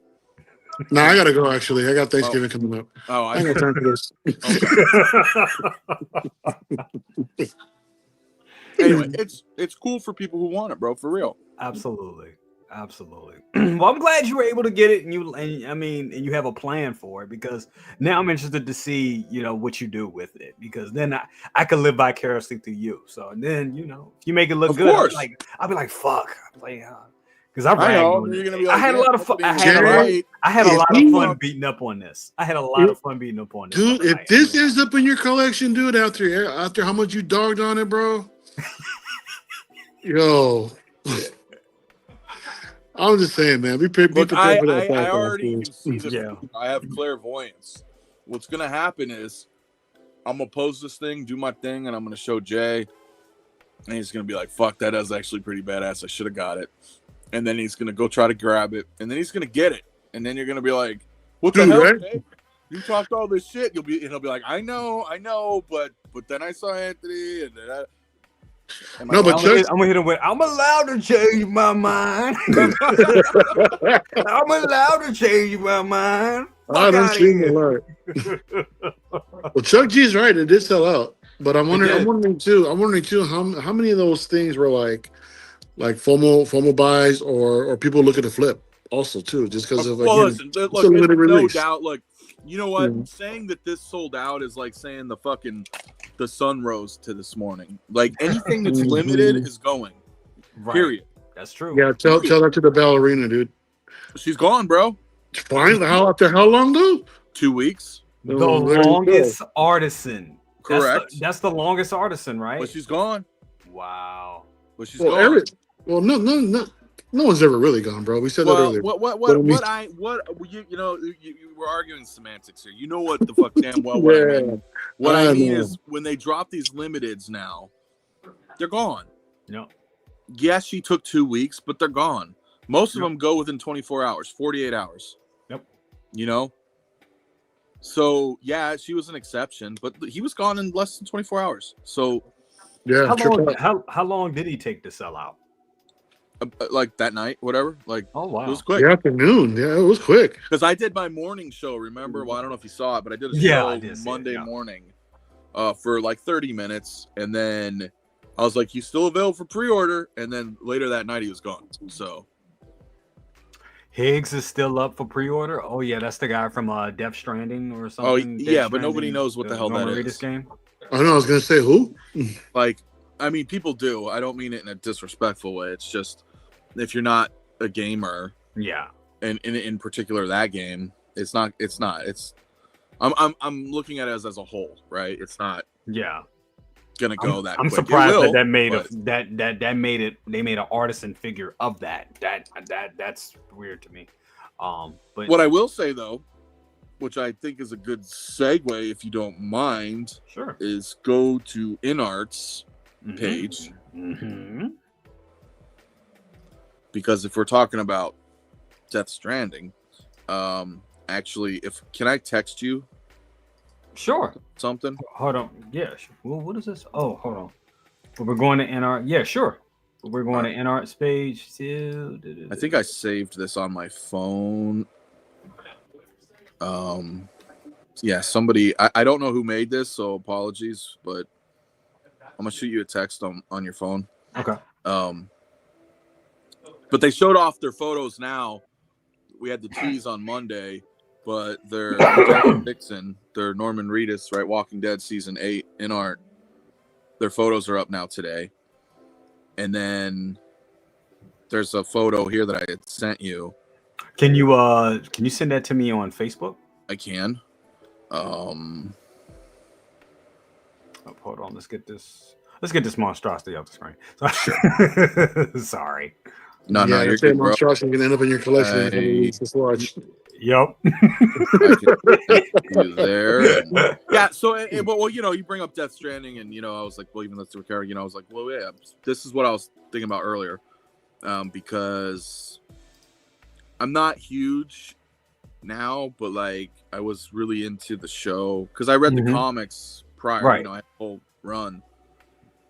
Nah, I gotta go. Actually, I got Thanksgiving coming up. Oh, I ain't got time for this. Okay. Anyway, it's cool for people who want it, bro. For real. Absolutely. Well, I'm glad you were able to get it, and you have a plan for it, because now I'm interested to see, what you do with it, because then I can live vicariously through you. So and then, if you make it look Of good, course. I'll be like, fuck, because I I ragged know. on You're it. gonna be I like, had a yeah, lot of fun. I nobody had ate. a lot If of you- fun beating up on this. I had a lot of fun beating up on this. Dude, other if night. this ends up in your collection, dude, after how much you dogged on it, bro. Yo. I'm just saying, man. Be Look, prepared I for that. already can see this. Yeah. I have clairvoyance. What's gonna happen is I'm gonna post this thing, do my thing, and I'm gonna show Jay, and he's gonna be like, "Fuck, that is actually pretty badass. I should have got it." And then he's gonna go try to grab it, and then he's gonna get it, and then you're gonna be like, "What the Dude, hell, right? Jay? You talked all this shit." And he'll be like, "I know, but then I saw Anthony, and then No, but I'm gonna hit him with, I'm allowed to change my mind. I'm allowed to change my mind. I Fuck don't outta see here. alert. Well, Chuck G's right. It did sell out, but I'm wondering too. How many of those things were like FOMO buys or people looking to flip also too, just because of well, again, listen, it's look, a limited no release. doubt. Look, you know what? Yeah. Saying that this sold out is like saying the sun rose to this morning. Like anything that's limited is going. Right. Period. That's true. Yeah, tell that to the ballerina, dude. She's gone, bro. Fine. After how long, though? 2 weeks. The Oh, there you longest artisan. Correct. That's the longest artisan, right? But she's gone. Wow. But she's Well, gone. no one's ever really gone, bro. We said that Well, earlier. you were arguing semantics here. You know what the fuck damn well what I mean. What I mean is when they drop these limiteds now, they're gone. No. Yes, she took 2 weeks, but they're gone. Most of them go within 24 hours, 48 hours. Yep. So yeah, she was an exception, but he was gone in less than 24 hours. So Yeah. How long did he take to sell out? like that night, whatever. Like, Oh wow. it was quick. The afternoon. Yeah, it was quick. Because I did my morning show, remember? Well, I don't know if you saw it, but I did a Yeah, show Monday morning for like 30 minutes. And then I was like, he's still available for pre-order. And then later that night, he was gone. So Higgs is still up for pre-order. Oh yeah, that's the guy from Death Stranding or something. Oh, Death yeah, but Stranding, nobody knows what the hell that Norman is. Reedus game. I know. I was gonna say who. Like, I mean, people do. I don't mean it in a disrespectful way. It's just if you're not a gamer, Yeah. and in particular that game, it's not. I'm looking at it as a whole, right? It's not Yeah. gonna go that. I'm quick. surprised It will, that made but- that made it. They made an artisan figure of that. That's weird to me. But What I will say though, which I think is a good segue, if you don't mind, sure. is go to InArt's page, Mm-hmm. because if we're talking about Death Stranding, actually, can I text you Sure. something? Hold on. Yeah. Well, what is this? Oh, hold on. We're going to InArt. Yeah, sure. We're going to InArt's page. I think I saved this on my phone. Yeah, somebody. I don't know who made this, so apologies, but I'm gonna shoot you a text on your phone. Okay. But they showed off their photos now. We had the tease on Monday, but their Jack Dixon, their Norman Reedus, right, Walking Dead season 8 in art. Their photos are up now today, and then there's a photo here that I had sent you. Can you send that to me on Facebook? I can. Oh, hold on. Let's get this monstrosity off the screen. Sorry. No, yeah, you're that's it. good, bro. Monstrosity can end up in your collection in a couple weeks. Just watch. Yep. I can you there. Yeah. So, well, you bring up Death Stranding, and I was like, well, even let's do a character. I was like, well, yeah, this is what I was thinking about earlier, because I'm not huge now, but like I was really into the show because I read the comics prior. Right. I had a whole run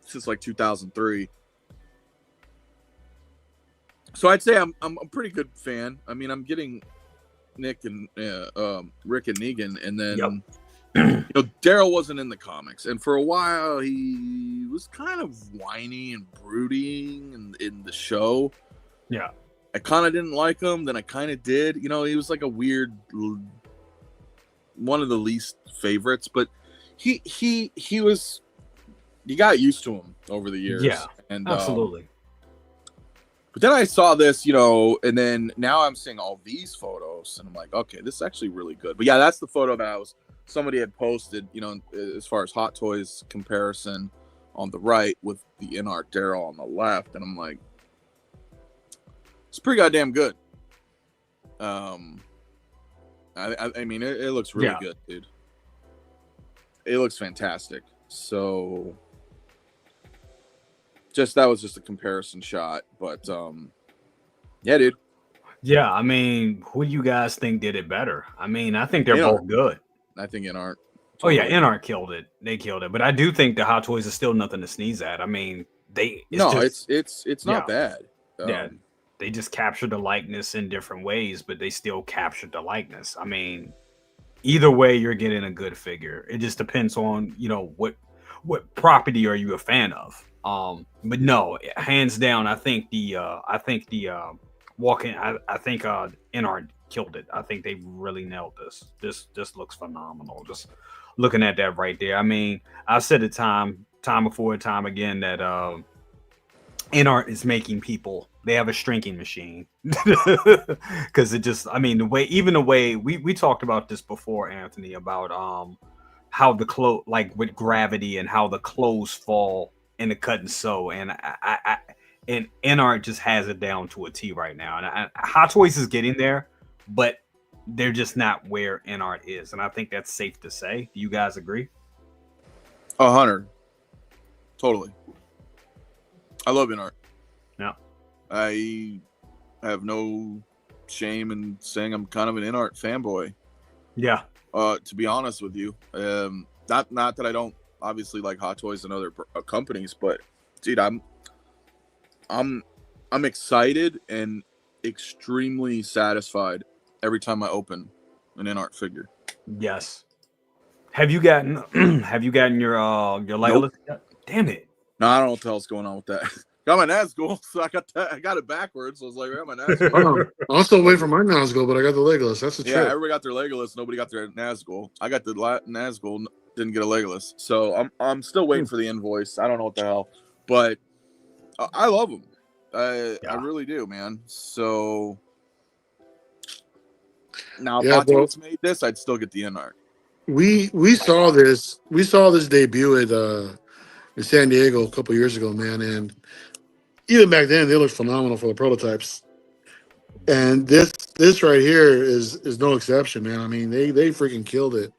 since like 2003. So I'd say I'm a pretty good fan. I mean, I'm getting Nick and Rick and Negan, and then Daryl wasn't in the comics, and for a while he was kind of whiny and brooding in the show. Yeah, I kind of didn't like him. Then I kind of did. He was like a weird, one of the least favorites, but he was. You got used to him over the years. Yeah, and absolutely. But then I saw this, and then now I'm seeing all these photos, and I'm like, okay, this is actually really good. But yeah, that's the photo that somebody had posted, as far as Hot Toys comparison on the right with the in-art Daryl on the left, and I'm like, it's pretty goddamn good. I mean, it looks really good, dude. It looks fantastic. So. That was just a comparison shot, but yeah, dude. Yeah, I mean, who do you guys think did it better? I mean, I think they're both good. I think in-art. Oh yeah, in-art killed it. They killed it, but I do think the Hot Toys is still nothing to sneeze at. I mean, it's not bad. Yeah, they just captured the likeness in different ways, but they still captured the likeness. I mean, either way, you're getting a good figure. It just depends on what property are you a fan of. But no, hands down, I think the walking. I think in-art killed it. I think they really nailed this. This looks phenomenal. Just looking at that right there. I mean, I've said it time before, time again that in-art is making people. They have a shrinking machine because it just. I mean, the way we talked about this before, Anthony, about how the clothes, like with gravity, and how the clothes fall in the cut and sew, and and in-art just has it down to a T right now. And Hot Toys is getting there, but they're just not where in-art is, and I think that's safe to say. Do you guys agree? 100, totally. I love in-art. Yeah, I have no shame in saying I'm kind of an in-art fanboy. Yeah. To be honest with you, not that I don't obviously like Hot Toys and other companies, but dude, I'm excited and extremely satisfied every time I open an in-art figure. Yes. Have you gotten your Legolas? Nope. Damn it. No, I don't know what the hell's going on with that. Got my Nazgul, so I got it backwards. So I was like, where my Nazgul? I'm also waiting for my Nazgul, but I got the Legolas. That's the trick. Yeah, everybody got their Legolas. Nobody got their Nazgul. I got the Nazgul. Didn't get a Legolas, so I'm still waiting for the invoice. I don't know what the hell, but I love them. I really do, man. So now if Hot Toys made this, I'd still get the in-art. We saw this debut at in San Diego a couple years ago, man, and even back then they looked phenomenal for the prototypes. And this right here is no exception, man. I mean, they freaking killed it.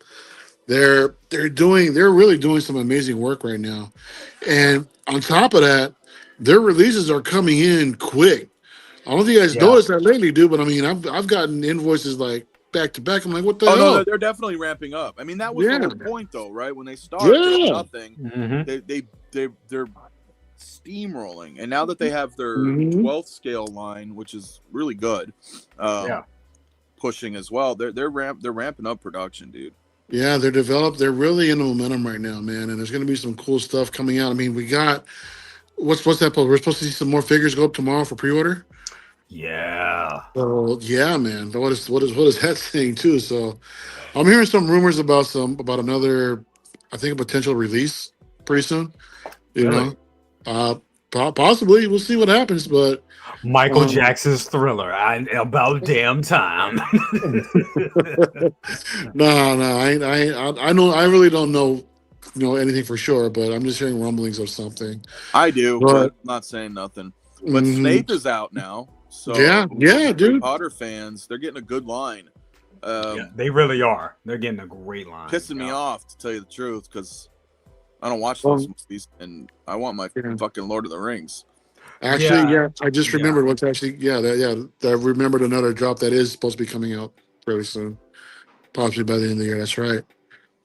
They're really doing some amazing work right now. And on top of that, their releases are coming in quick. I don't know if you guys noticed that lately, dude, but I mean, I've gotten invoices like back to back. I'm like, what the hell? No, they're definitely ramping up. I mean, that was the whole point, though, right? When they started nothing, they're steamrolling, and now that they have their 12th scale line, which is really good, pushing as well, they're ramping up production, dude. Yeah, they're really in momentum right now, man, and there's going to be some cool stuff coming out. I mean, we got what's that? We're supposed to see some more figures go up tomorrow for pre-order. Yeah, So yeah, man. But what is that saying too? So I'm hearing some rumors about another, I think, a potential release pretty soon. You Really? know, possibly we'll see what happens. But Michael Jackson's Thriller. About damn time. no, I know I really don't know, anything for sure. But I'm just hearing rumblings of something. I do, But but not saying nothing. But Snape is out now, so yeah, Harry dude. Potter fans, they're getting a good line. Yeah, they really are. They're getting a great line. Pissing me off, to tell you the truth, because I don't watch those movies, and I want my fucking Lord of the Rings. Actually, I just remembered what's actually, I remembered another drop that is supposed to be coming out fairly soon, possibly by the end of the year. That's right.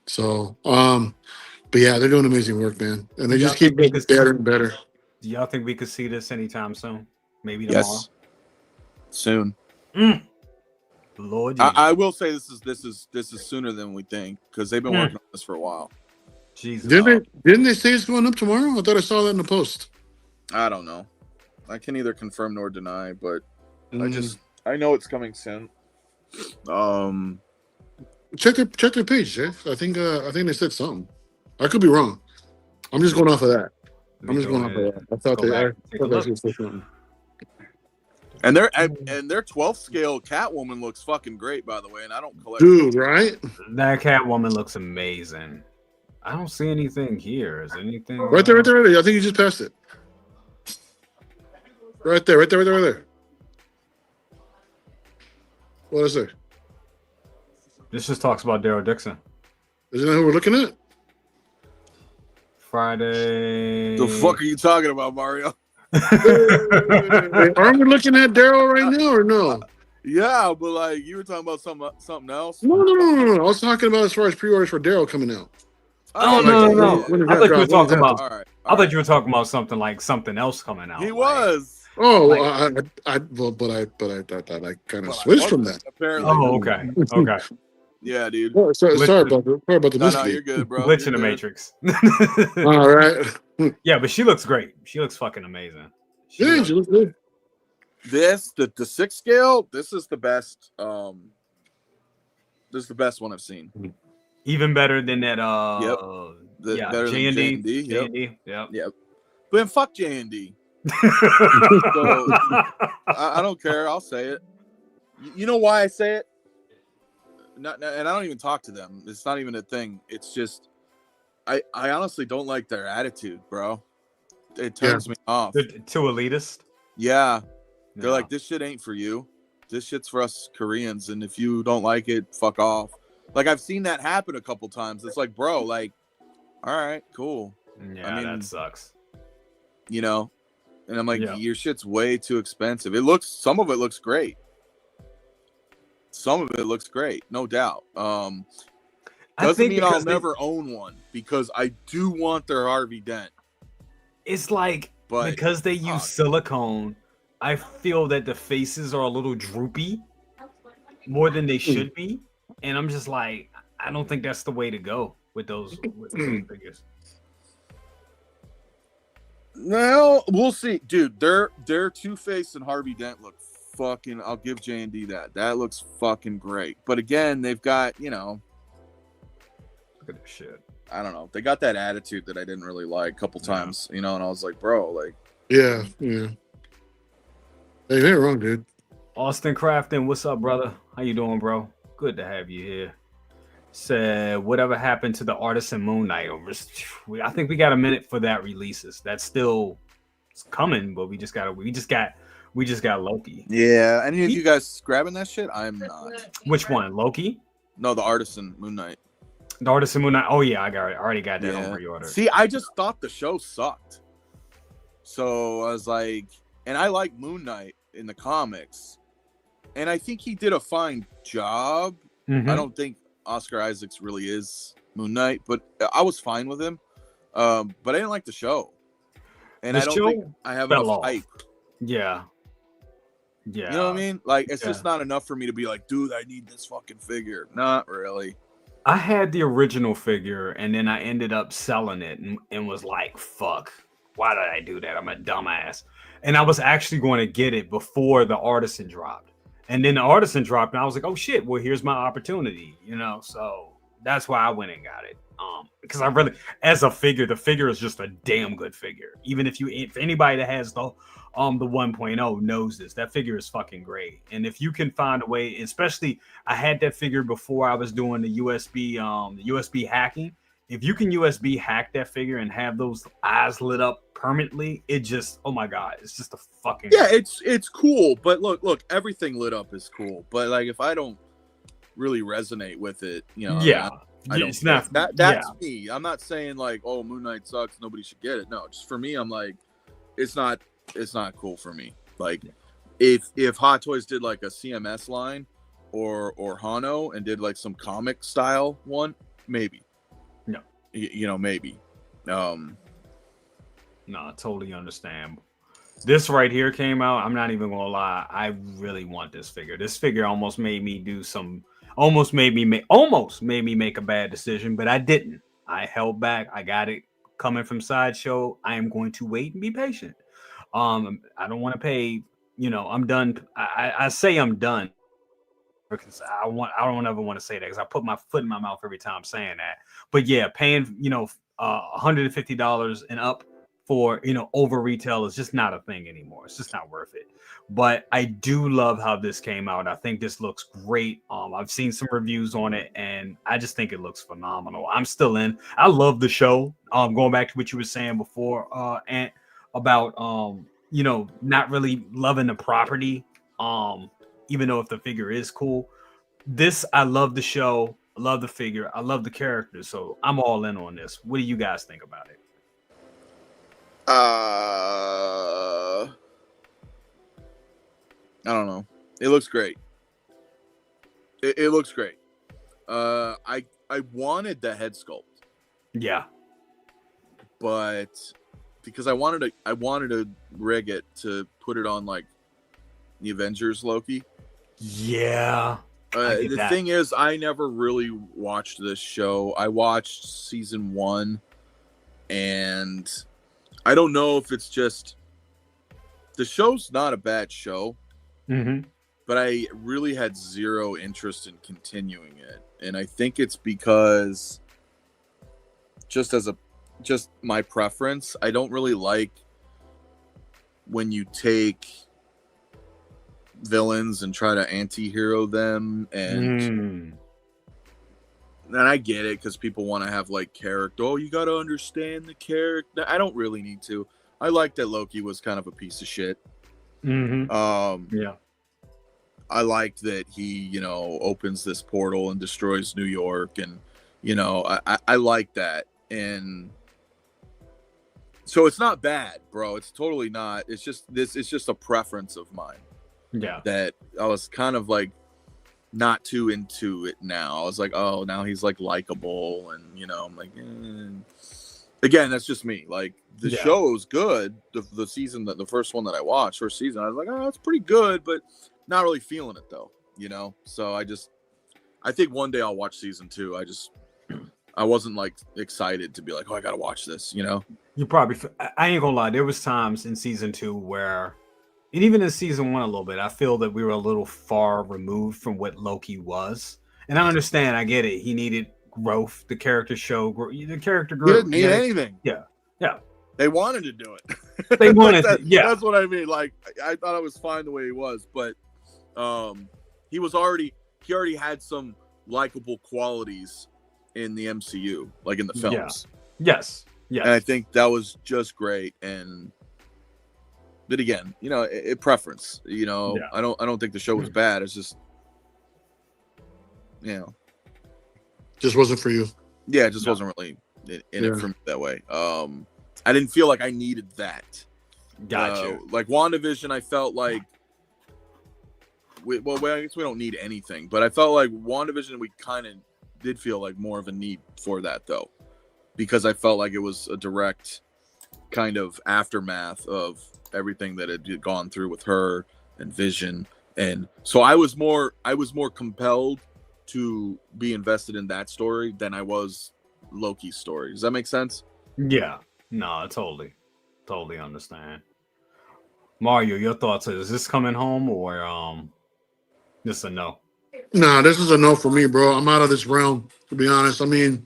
So, but yeah, they're doing amazing work, man, and they just keep getting better and better. Do y'all think we could see this anytime soon? Maybe tomorrow. Yes, soon. Lord, I will say this is sooner than we think, because they've been working on this for a while. Jesus, didn't they say it's going up tomorrow? I thought I saw that in the post. I don't know. I can neither confirm nor deny, but I know it's coming soon. Check their page, Jeff. I think they said something. I could be wrong. I'm just going off of that. I thought they said something. And their 12th scale Catwoman looks fucking great, by the way, and I don't collect. Dude, right? That Catwoman looks amazing. I don't see anything here. Is anything right there? I think you just passed it. Right there. What is there? This just talks about Daryl Dixon. Isn't that who we're looking at? Friday. The fuck are you talking about, Mario? Aren't we looking at Daryl right now or no? Yeah, but like you were talking about something else. No. I was talking about as far as pre-orders for Daryl coming out. Oh no. I thought you were talking about. All right. I thought you were talking about something else coming out. He was. Oh, but I kind of switched from that. Apparently. Oh, okay. Yeah, dude. Oh, sorry about the No, you're good, bro. Glitch in the Matrix. All right. Yeah, but she looks great. She looks fucking amazing. She looks good. The 6 scale. This is the best. This is the best one I've seen. Even better than that. Better than J&D. Yep. But fuck J&D. So, I don't care. I'll say it. You know why I say it? And I don't even talk to them. It's not even a thing. It's just I honestly don't like their attitude, bro. It turns me off. Too elitist. Yeah. They're like, this shit ain't for you. This shit's for us Koreans, and if you don't like it, fuck off. Like, I've seen that happen a couple times. It's like, bro, like, all right, cool. Yeah, I mean, that sucks. You know? And I'm like, your shit's way too expensive. Some of it looks great. Some of it looks great, no doubt. Doesn't mean I'll never own one, because I do want their Harvey Dent. It's like, because they use silicone, I feel that the faces are a little droopy more than they should be. And I'm just like, I don't think that's the way to go with those figures. Well, we'll see. Dude, their Two-Face and Harvey Dent look fucking, I'll give J&D that. That looks fucking great. But again, they've got, look at this shit. I don't know. They got that attitude that I didn't really like a couple times, and I was like, bro, like. Yeah. Hey, you're wrong, dude. Austin Crafton, what's up, brother? How you doing, bro? Good to have you here. Said, whatever happened to the Artisan Moon Knight? I think we got a minute for that releases. That's still coming, but we just got Loki. Yeah, any of you guys grabbing that shit? I'm not. Which one, Loki? No, the Artisan Moon Knight. The Artisan Moon Knight. Oh yeah, I already got that on pre-order. See, I just thought the show sucked, so I was like, and I like Moon Knight in the comics, and I think he did a fine job. I don't think Oscar Isaacs really is Moon Knight, but I was fine with him. But I didn't like the show, and I don't think I have enough hype. Yeah. You know what I mean? Like, it's just not enough for me to be like, dude, I need this fucking figure. Not really. I had the original figure, and then I ended up selling it and was like, fuck, why did I do that? I'm a dumbass. And I was actually going to get it before the Artisan dropped. And then the artisan dropped, and I was like, oh shit, well, here's my opportunity, you know. So that's why I went and got it. Because I really, as a figure, the figure is just a damn good figure. Even if anybody that has the 1.0 knows this, that figure is fucking great. And if you can find a way, especially I had that figure before I was doing the USB hacking. If you can USB hack that figure and have those eyes lit up permanently, it just, oh my god, it's just a fucking it's cool. But look, everything lit up is cool. But like, if I don't really resonate with it, you know, I don't. It's not, that's me. I'm not saying like, oh, Moon Knight sucks, nobody should get it. No, just for me, I'm like, it's not cool for me. Like, if Hot Toys did like a CMS line or Hano and did like some comic style one, maybe. No, you know, maybe. No, I totally understand. This right here came out. I'm not even gonna lie. I really want this figure. This figure almost made me make a bad decision, but I didn't. I held back. I got it coming from Sideshow. I am going to wait and be patient. I don't want to pay. You know, I'm done. I say I'm done because I don't ever want to say that because I put my foot in my mouth every time I'm saying that. But yeah, paying $150 and up for over retail is just not a thing anymore. It's just not worth it. But I do love how this came out. I think this looks great. I've seen some reviews on it and I just think it looks phenomenal. I'm still in. I love the show. Going back to what you were saying before, and about not really loving the property. Even though if the figure is cool, I love the show. I love the figure. I love the characters. So I'm all in on this. What do you guys think about it? I don't know. It looks great. It looks great. I wanted the head sculpt. Yeah. But because I wanted to rig it to put it on like the Avengers Loki. Yeah. The thing is, I never really watched this show. I watched season 1 and I don't know if it's just the show's not a bad show, but I really had zero interest in continuing it. And I think it's because just my preference, I don't really like when you take villains and try to anti-hero them and I get it because people want to have like character. Oh, you got to understand the character. I don't really need to. I like that Loki was kind of a piece of shit. Yeah. I liked that he, opens this portal and destroys New York, and I like that. And so it's not bad, bro. It's totally not. It's just a preference of mine. Yeah. That I was kind of like not too into it now. I was like, oh, now he's like likable, and I'm like, again, that's just me. Like the show is good. The season the first one that I watched, first season, I was like, oh, it's pretty good, but not really feeling it though. So I think one day I'll watch season 2. I wasn't like excited to be like, oh, I gotta watch this. You probably. I ain't gonna lie. There was times in season 2 where. And even in season 1 a little bit, I feel that we were a little far removed from what Loki was. And I understand, I get it. He needed growth. The character the character grew. He didn't need anything. Yeah. They wanted to do it. They wanted That's what I mean. Like, I thought it was fine the way he was, but he already had some likable qualities in the MCU, like in the films. Yeah. Yes. And I think that was just great. But again, it preference. I don't think the show was bad. It's just, just wasn't for you. Yeah, it just wasn't really in it for me that way. I didn't feel like I needed that. Gotcha. Like WandaVision, I felt like, I guess we don't need anything, but I felt like WandaVision, we kind of did feel like more of a need for that though, because I felt like it was a direct kind of aftermath of everything that had gone through with her and Vision, and so I was more compelled to be invested in that story than I was Loki's story. Does that make sense? Yeah. No, I totally understand. Mario, your thoughts? Is this coming home or Just a no. Nah, this is a no for me, bro. I'm out of this realm, to be honest. I mean,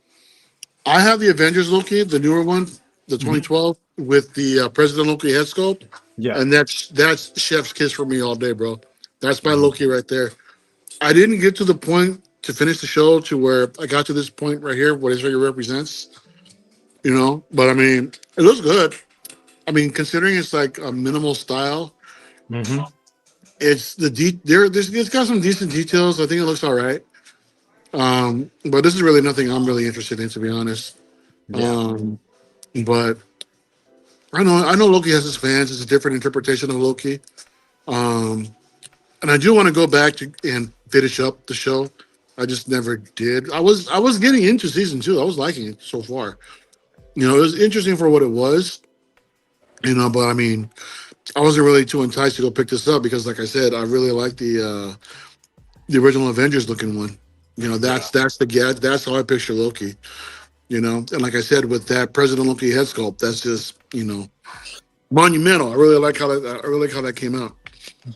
I have the Avengers Loki, the newer one, the 2012, with the President Loki head sculpt. Yeah. And that's chef's kiss for me all day, bro. That's my Loki right there. I didn't get to the point to finish the show to where I got to this point right here, what his figure represents, you know. But I mean, it looks good. I mean, considering it's like a minimal style, it's it's got some decent details. I think it looks all right. But this is really nothing I'm really interested in, to be honest. Yeah. But I know Loki has his fans. It's a different interpretation of Loki. And I do want to go back and finish up the show. I just never did. I was getting into season 2. I was liking it so far. You know, it was interesting for what it was. You know, but I mean, I wasn't really too enticed to go pick this up because, like I said, I really like the original Avengers looking one. You know, that's how I picture Loki. You know, and like I said, with that President Loki head sculpt, that's just, you know, monumental. I really like how that came out.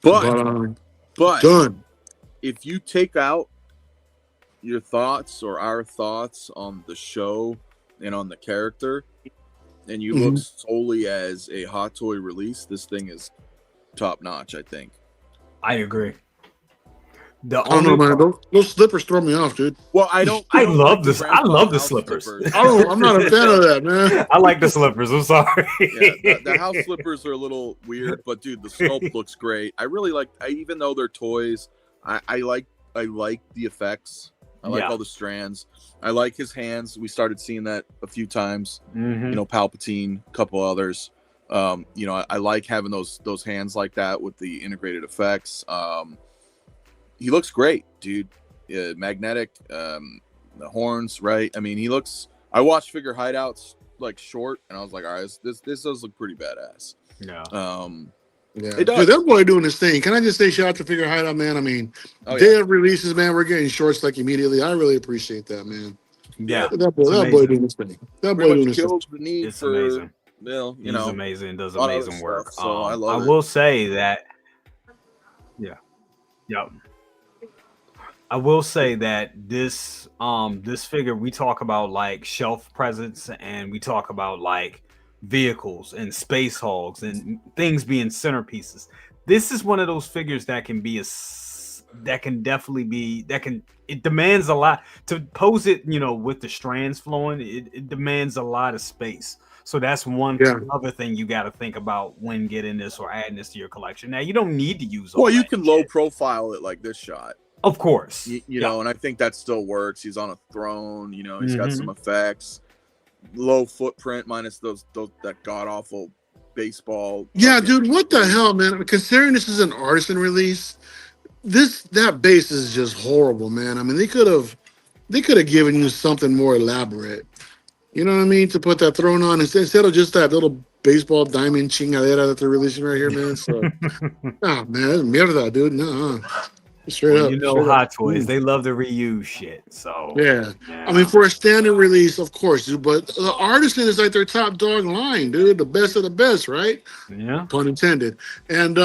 But done. If you take out your thoughts or our thoughts on the show and on the character, and you look solely as a hot toy release, this thing is top notch, I think. I agree. I don't know, man. Those slippers throw me off, dude. Well, I love this. I love the slippers. I'm not a fan of that, man. I like the slippers. I'm sorry. Yeah, the house slippers are a little weird, but dude, the sculpt looks great. I really like. even though they're toys, I like the effects. I like all the strands. I like his hands. We started seeing that a few times. You know, Palpatine, a couple others. You know, I like having those hands like that with the integrated effects. He looks great, dude. Magnetic, the horns, right? I mean, he looks. I watched Figure Hideouts like short, and I was like, all right, this does look pretty badass. Yeah. Yeah, dude, that boy doing his thing. Can I just say shout out to Figure Hideout, man? I mean, day of releases, man, we're getting shorts like immediately. I really appreciate that, man. Yeah, that boy doing his thing. That boy doing his thing. It's amazing. Well, He's amazing. Does amazing work. Stuff, so I will say that. Yeah. Yep. I will say that this figure, we talk about like shelf presence and we talk about like vehicles and space hogs and things being centerpieces. This is one of those figures that can be it demands a lot to pose it, you know, with the strands flowing. It demands a lot of space. So that's one other thing you got to think about when getting this or adding this to your collection. Now, you don't need to use you can low profile it like this shot. Of course. You know, and I think that still works. He's on a throne, you know, he's got some effects. Low footprint minus that god awful baseball. Yeah, dude, what the hell, man? Considering this is an artisan release, that base is just horrible, man. I mean, they could have given you something more elaborate. You know what I mean? To put that throne on instead of just that little baseball diamond chingadera that they're releasing right here, man. So, oh man, mierda, dude. No. Straight up. You know, Hot Toys, they love to reuse shit. So yeah. I mean, for a standard release, of course, dude, but the artisan is like their top dog line, dude. The best of the best, right? Yeah. Pun intended. And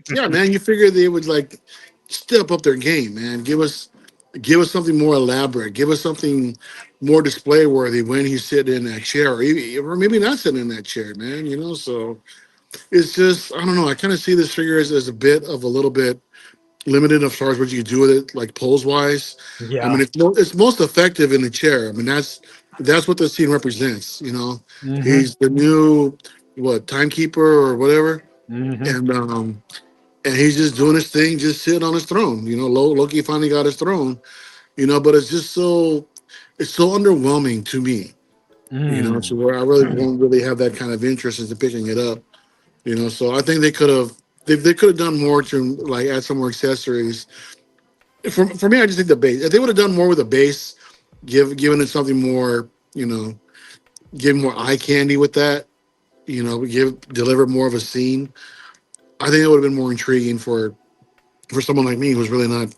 yeah, man, you figure they would like step up their game, man. Give us something more elaborate. Give us something more display worthy when he's sitting in that chair, or maybe not sitting in that chair, man. You know, so it's just, I don't know. I kind of see this figure as a little bit limited as far as what you can do with it, like pose wise. Yeah. I mean, it's most effective in the chair. I mean, that's what the scene represents. You know, he's the new timekeeper or whatever, and he's just doing his thing, just sitting on his throne. You know, Loki finally got his throne. You know, but it's just so underwhelming to me. You know, to where I really won't really have that kind of interest into picking it up. You know, so I think they could have done more to like add some more accessories. For me, I just think the base. If they would have done more with the base, given it something more, you know, give more eye candy with that, you know, deliver more of a scene. I think it would have been more intriguing for someone like me who's really not,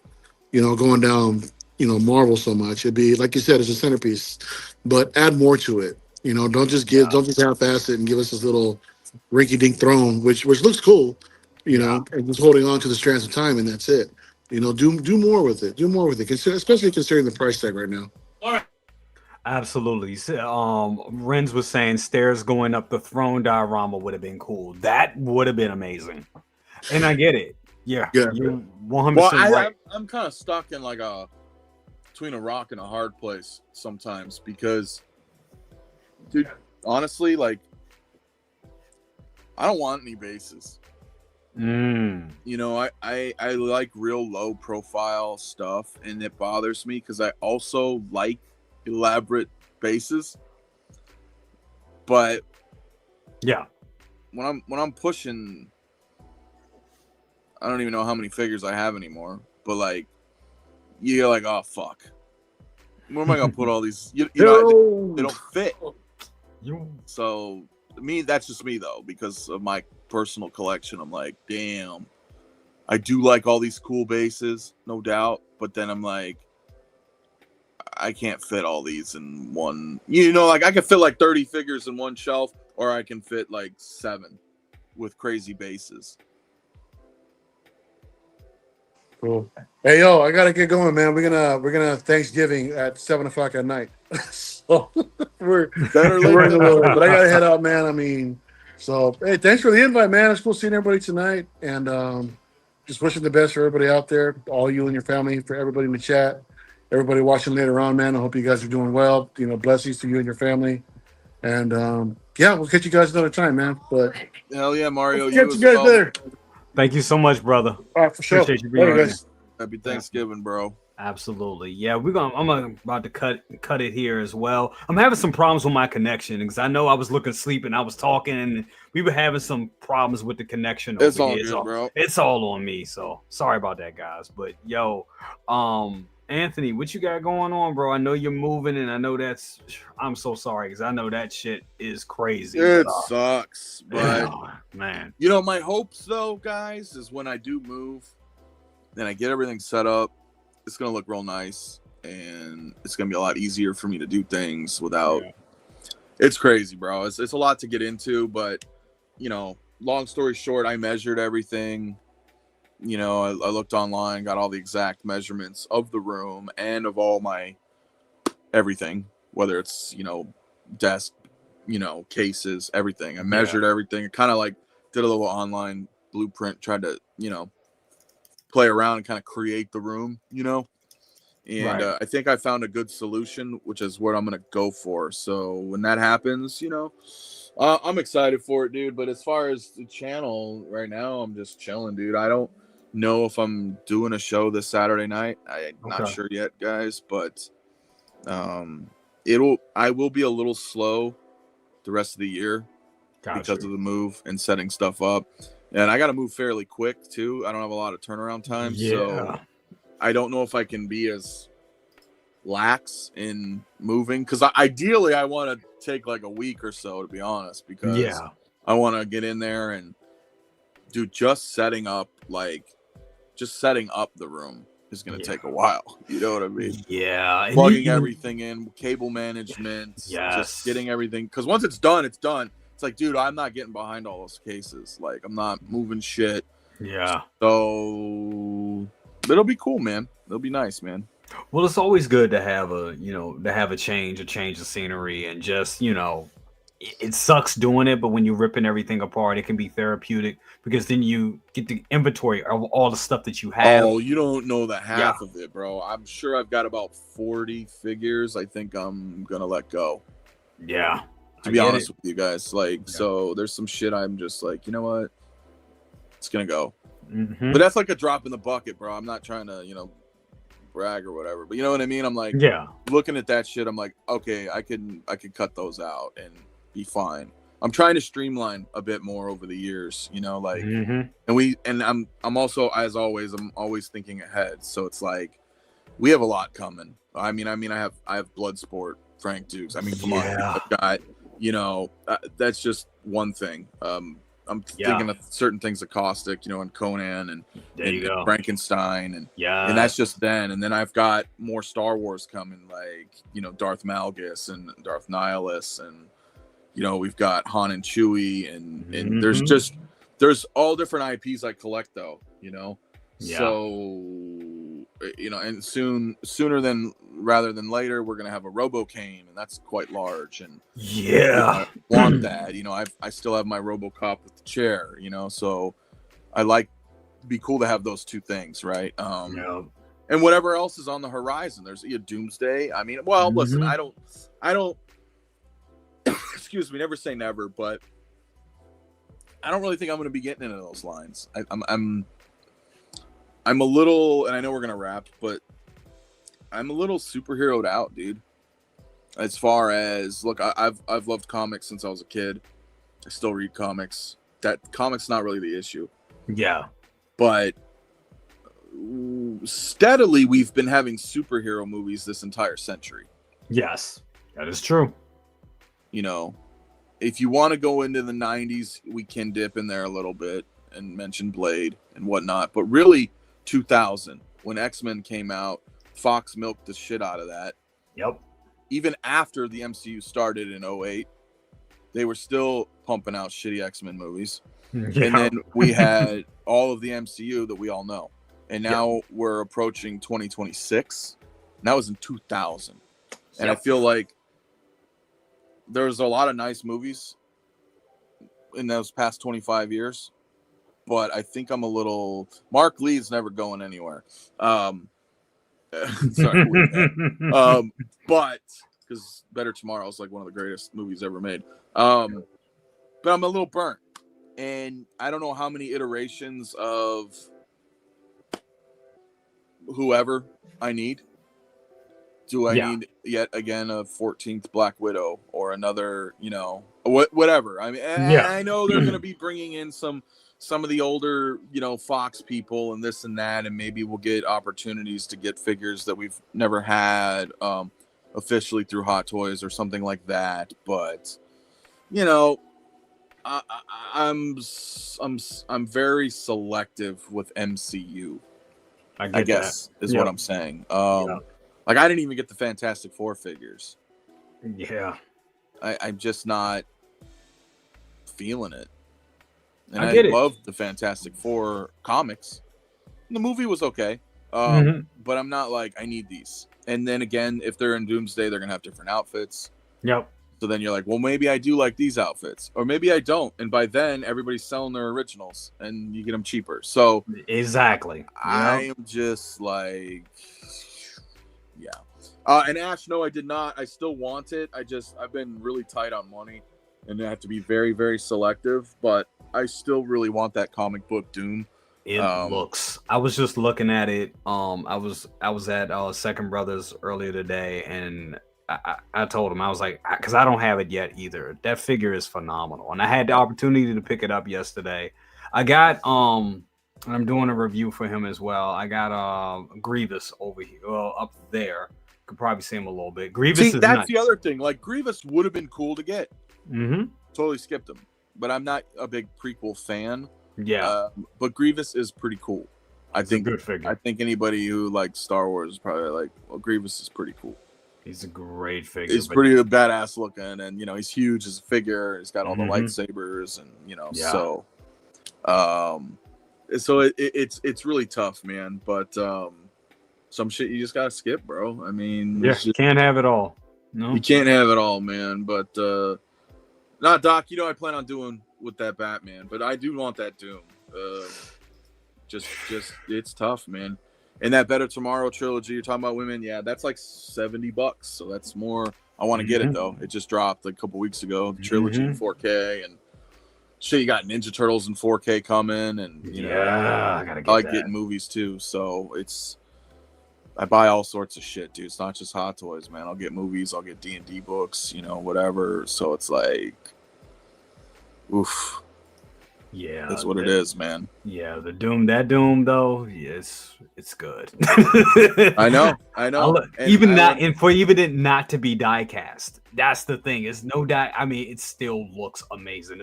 you know, going down, you know, Marvel so much. It'd be like you said, it's a centerpiece, but add more to it. You know, don't just half-ass it and give us this little rinky-dink throne, which looks cool, you know, and just holding on to the strands of time, and that's it. You know, do more with it. Do more with it, especially considering the price tag right now. Absolutely. Renz was saying stairs going up the throne diorama would have been cool. That would have been amazing. And I get it. Yeah. Yeah. You're 100% Well, right. I'm kind of stuck in like between a rock and a hard place sometimes because, dude, honestly, like, I don't want any bases. You know, I like real low profile stuff, and it bothers me because I also like elaborate bases. But yeah, when I'm pushing, I don't even know how many figures I have anymore. But like, you're like, oh fuck, where am I gonna put all these? You know, they don't fit. So me, that's just me though, because of my personal collection. I'm like, damn, I do like all these cool bases, no doubt, but then I'm like, I can't fit all these in one. You know, like I can fit like 30 figures in one shelf, or I can fit like 7 with crazy bases. Cool. Hey yo, I gotta get going, man. We're gonna Thanksgiving at 7:00 at night. So we're in a little, but I gotta head out, man. I mean, so hey, thanks for the invite, man. It's cool seeing everybody tonight, and just wishing the best for everybody out there, all you and your family, for everybody in the chat, everybody watching later on, man. I hope you guys are doing well. You know, blessings to you and your family, and yeah, we'll catch you guys another time, man. But hell yeah, Mario, we'll catch you guys later. Thank you so much, brother. All right, for sure. Appreciate you being here. Happy Thanksgiving, bro. Absolutely. Yeah, I'm about to cut it here as well. I'm having some problems with my connection because I know I was looking asleep and I was talking and we were having some problems with the connection. It's all good, bro. It's all on me. So sorry about that, guys. But yo, Anthony, what you got going on, bro? I know you're moving, and I know I'm so sorry because I know that shit is crazy. It sucks, but man, you know, my hopes though, guys, is when I do move, then I get everything set up, it's gonna look real nice, and it's gonna be a lot easier for me to do things without. Yeah. It's crazy, bro. It's a lot to get into, but you know, long story short, I measured everything. You know, I looked online, got all the exact measurements of the room and of all my everything, whether it's, you know, desk, you know, cases, everything. I measured everything. I kind of like did a little online blueprint, tried to, you know, play around and kind of create the room, you know. And I think I found a good solution, which is what I'm going to go for. So when that happens, you know, I'm excited for it, dude. But as far as the channel right now, I'm just chilling, dude. I don't know if I'm doing a show this Saturday night. I'm not sure yet, guys, but I will be a little slow the rest of the year because of the move and setting stuff up. And I got to move fairly quick too. I don't have a lot of turnaround time, so I don't know if I can be as lax in moving, because ideally I want to take like a week or so, to be honest, because I want to get in there and do just setting up the room is going to take a while. You know what I mean? Yeah. Plugging everything in, cable management, just getting everything. Because once it's done, it's done. It's like, dude, I'm not getting behind all those cases. Like, I'm not moving shit. Yeah. So it'll be cool, man. It'll be nice, man. Well, it's always good to have a change of scenery, and just, you know, it sucks doing it, but when you're ripping everything apart, it can be therapeutic, because then you get the inventory of all the stuff that you have. Oh, you don't know the half of it, bro. I'm sure I've got about 40 figures. I think I'm gonna let go. Yeah. To be honest with you guys, like, so there's some shit I'm just like, you know what? It's gonna go. Mm-hmm. But that's like a drop in the bucket, bro. I'm not trying to, you know, brag or whatever, but you know what I mean? I'm like, looking at that shit, I'm like, okay, I could cut those out and be fine. I'm trying to streamline a bit more over the years, you know, like, and I'm also, as always, I'm always thinking ahead. So it's like, we have a lot coming. I mean, I have Bloodsport, Frank Dukes. I mean, come on, I've got, you know, that's just one thing. I'm thinking of certain things of Caustic, you know, and Conan and Frankenstein, and that's just then. And then I've got more Star Wars coming, like, you know, Darth Malgus and Darth Nihilus, and, you know, we've got Han and Chewie, and there's all different IPs I collect, though, you know. So you know, and sooner than rather than later, we're gonna have a RoboCane, and that's quite large. And Yeah, you know, I want that. You know, I still have my RoboCop with the chair. You know, so I like. It'd be cool to have those two things, right? yeah. And whatever else is on the horizon. There's a Doomsday. I mean, well, listen, I don't. Excuse me, never say never, but I don't really think I'm going to be getting into those lines. I'm a little, and I know we're going to wrap, but I'm a little superheroed out, dude. As far as look, I've loved comics since I was a kid. I still read comics. That comics not really the issue. Yeah. But steadily, we've been having superhero movies this entire century. Yes, that is true. You know, if you want to go into the 90s, we can dip in there a little bit and mention Blade and whatnot. But really, 2000, when X-Men came out, Fox milked the shit out of that. Yep. Even after the MCU started in 08, they were still pumping out shitty X-Men movies. Yeah. And then we had all of the MCU that we all know. And now we're approaching 2026. And that was in 2000. And I feel like there's a lot of nice movies in those past 25 years. But I think I'm a little... Mark Lee's never going anywhere. Sorry. But... because Better Tomorrow is like one of the greatest movies ever made. But I'm a little burnt. And I don't know how many iterations of whoever I need. Do I need yet again a 14th Black Widow or another, you know, whatever. I mean, I know they're going to be bringing in some of the older, you know, Fox people and this and that, and maybe we'll get opportunities to get figures that we've never had officially through Hot Toys or something like that. But, you know, I'm very selective with MCU. I guess is what I'm saying. Like I didn't even get the Fantastic Four figures. Yeah, I'm just not feeling it. And I loved the Fantastic Four comics. The movie was okay, but I'm not like I need these. And then again, if they're in Doomsday, they're gonna have different outfits. Yep. So then you're like, well, maybe I do like these outfits, or maybe I don't. And by then, everybody's selling their originals, and you get them cheaper. So exactly, I am just like, and Ash, no, I did not. I still want it. I've been really tight on money, and I have to be very, very selective. But I still really want that comic book Doom. It looks. I was just looking at it. I was at Second Brothers earlier today, and I told him, I was like, because I don't have it yet either. That figure is phenomenal, and I had the opportunity to pick it up yesterday. I got I'm doing a review for him as well. I got Grievous over here, up there. Could probably see him a little bit. Grievous. See, that's the other thing. Like Grievous would have been cool to get. Totally skipped him, but I'm not a big prequel fan. Yeah, but Grievous is pretty cool. I think good figure. I think anybody who likes Star Wars is probably like, well, Grievous is pretty cool. He's a great figure. He's pretty badass looking, and you know he's huge as a figure. He's got all the lightsabers, and you know, so it's really tough, man. But some shit you just gotta skip, bro. I mean, you can't have it all. No, you can't have it all, man. But not Doc. You know, I plan on doing with that Batman, but I do want that Doom. Just it's tough, man. And that Better Tomorrow trilogy, you're talking about women, that's like $70. So that's more. I want to get it though. It just dropped like a couple weeks ago. The trilogy in 4K, and shit, you got Ninja Turtles in 4K coming, and you know, I gotta get I like that. getting movies too. So I buy all sorts of shit, dude. It's not just Hot Toys, man. I'll get movies, I'll get D&D books, you know, whatever. So it's like, oof. Yeah, that's what it is, man. Yeah, that Doom though, it's good. I know. Even it not to be die cast. That's the thing. It's no die. I mean, it still looks amazing.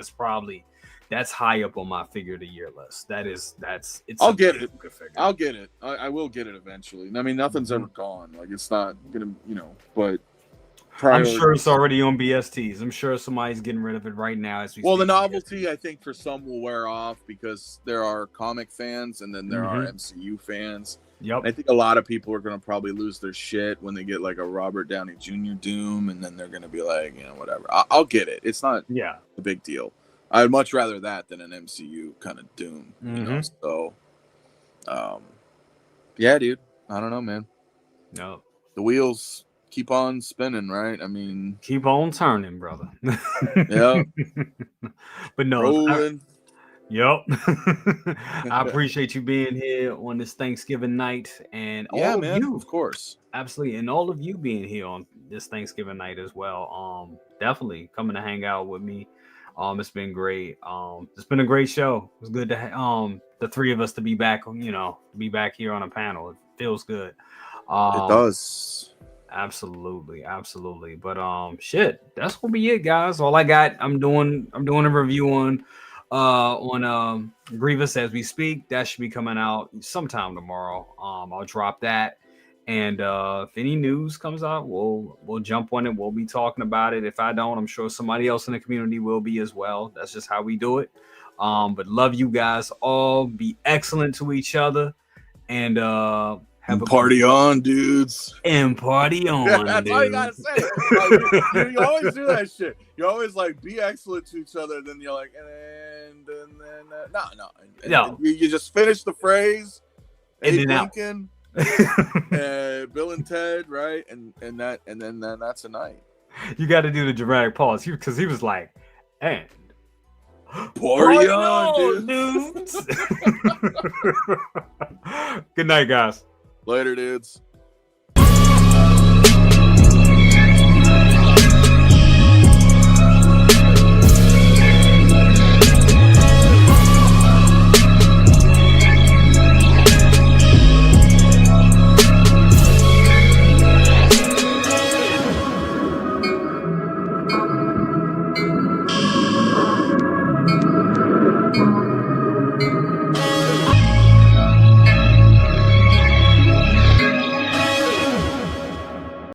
That's high up on my figure of the year list. I'll get it. I'll get it. I will get it eventually. I mean, nothing's ever gone. Like it's not gonna, you know. But I'm sure it's already on BSTs. I'm sure somebody's getting rid of it right now as we Well, the speak. novelty, I think, for some will wear off because there are comic fans and then there are MCU fans. Yep. I think a lot of people are going to probably lose their shit when they get like a Robert Downey Jr. Doom, and then they're going to be like, whatever. I'll get it. It's not a big deal. I'd much rather that than an MCU kind of Doom. So, yeah, dude. I don't know, man. No. The wheels keep on spinning, right? I mean, keep on turning, brother. Yeah. But no. Rolling. Yep. I appreciate you being here on this Thanksgiving night, and all of you, of course, absolutely, and all of you being here on this Thanksgiving night as well. Definitely coming to hang out with me. It's been great. It's been a great show. It's good to the three of us to be back. Be back here on a panel. It feels good. It does. Absolutely. But shit, that's gonna be it, guys. All I got. I'm doing a review on Grievous as we speak. That should be coming out sometime tomorrow. I'll drop that, and if any news comes out, we'll jump on it. We'll be talking about it. If I don't, I'm sure somebody else in the community will be as well. That's just how we do it. But love you guys all. Be excellent to each other, and have a party on, dudes. And party on. That's all you gotta say. Like, you always do that shit. You always like be excellent to each other, and then you're like, and then no. You just finish the phrase. And then Lincoln, Bill and Ted, right? And then that's a night. You got to do the dramatic pause because he was like, and party on, dudes. Good night, guys. Later, dudes.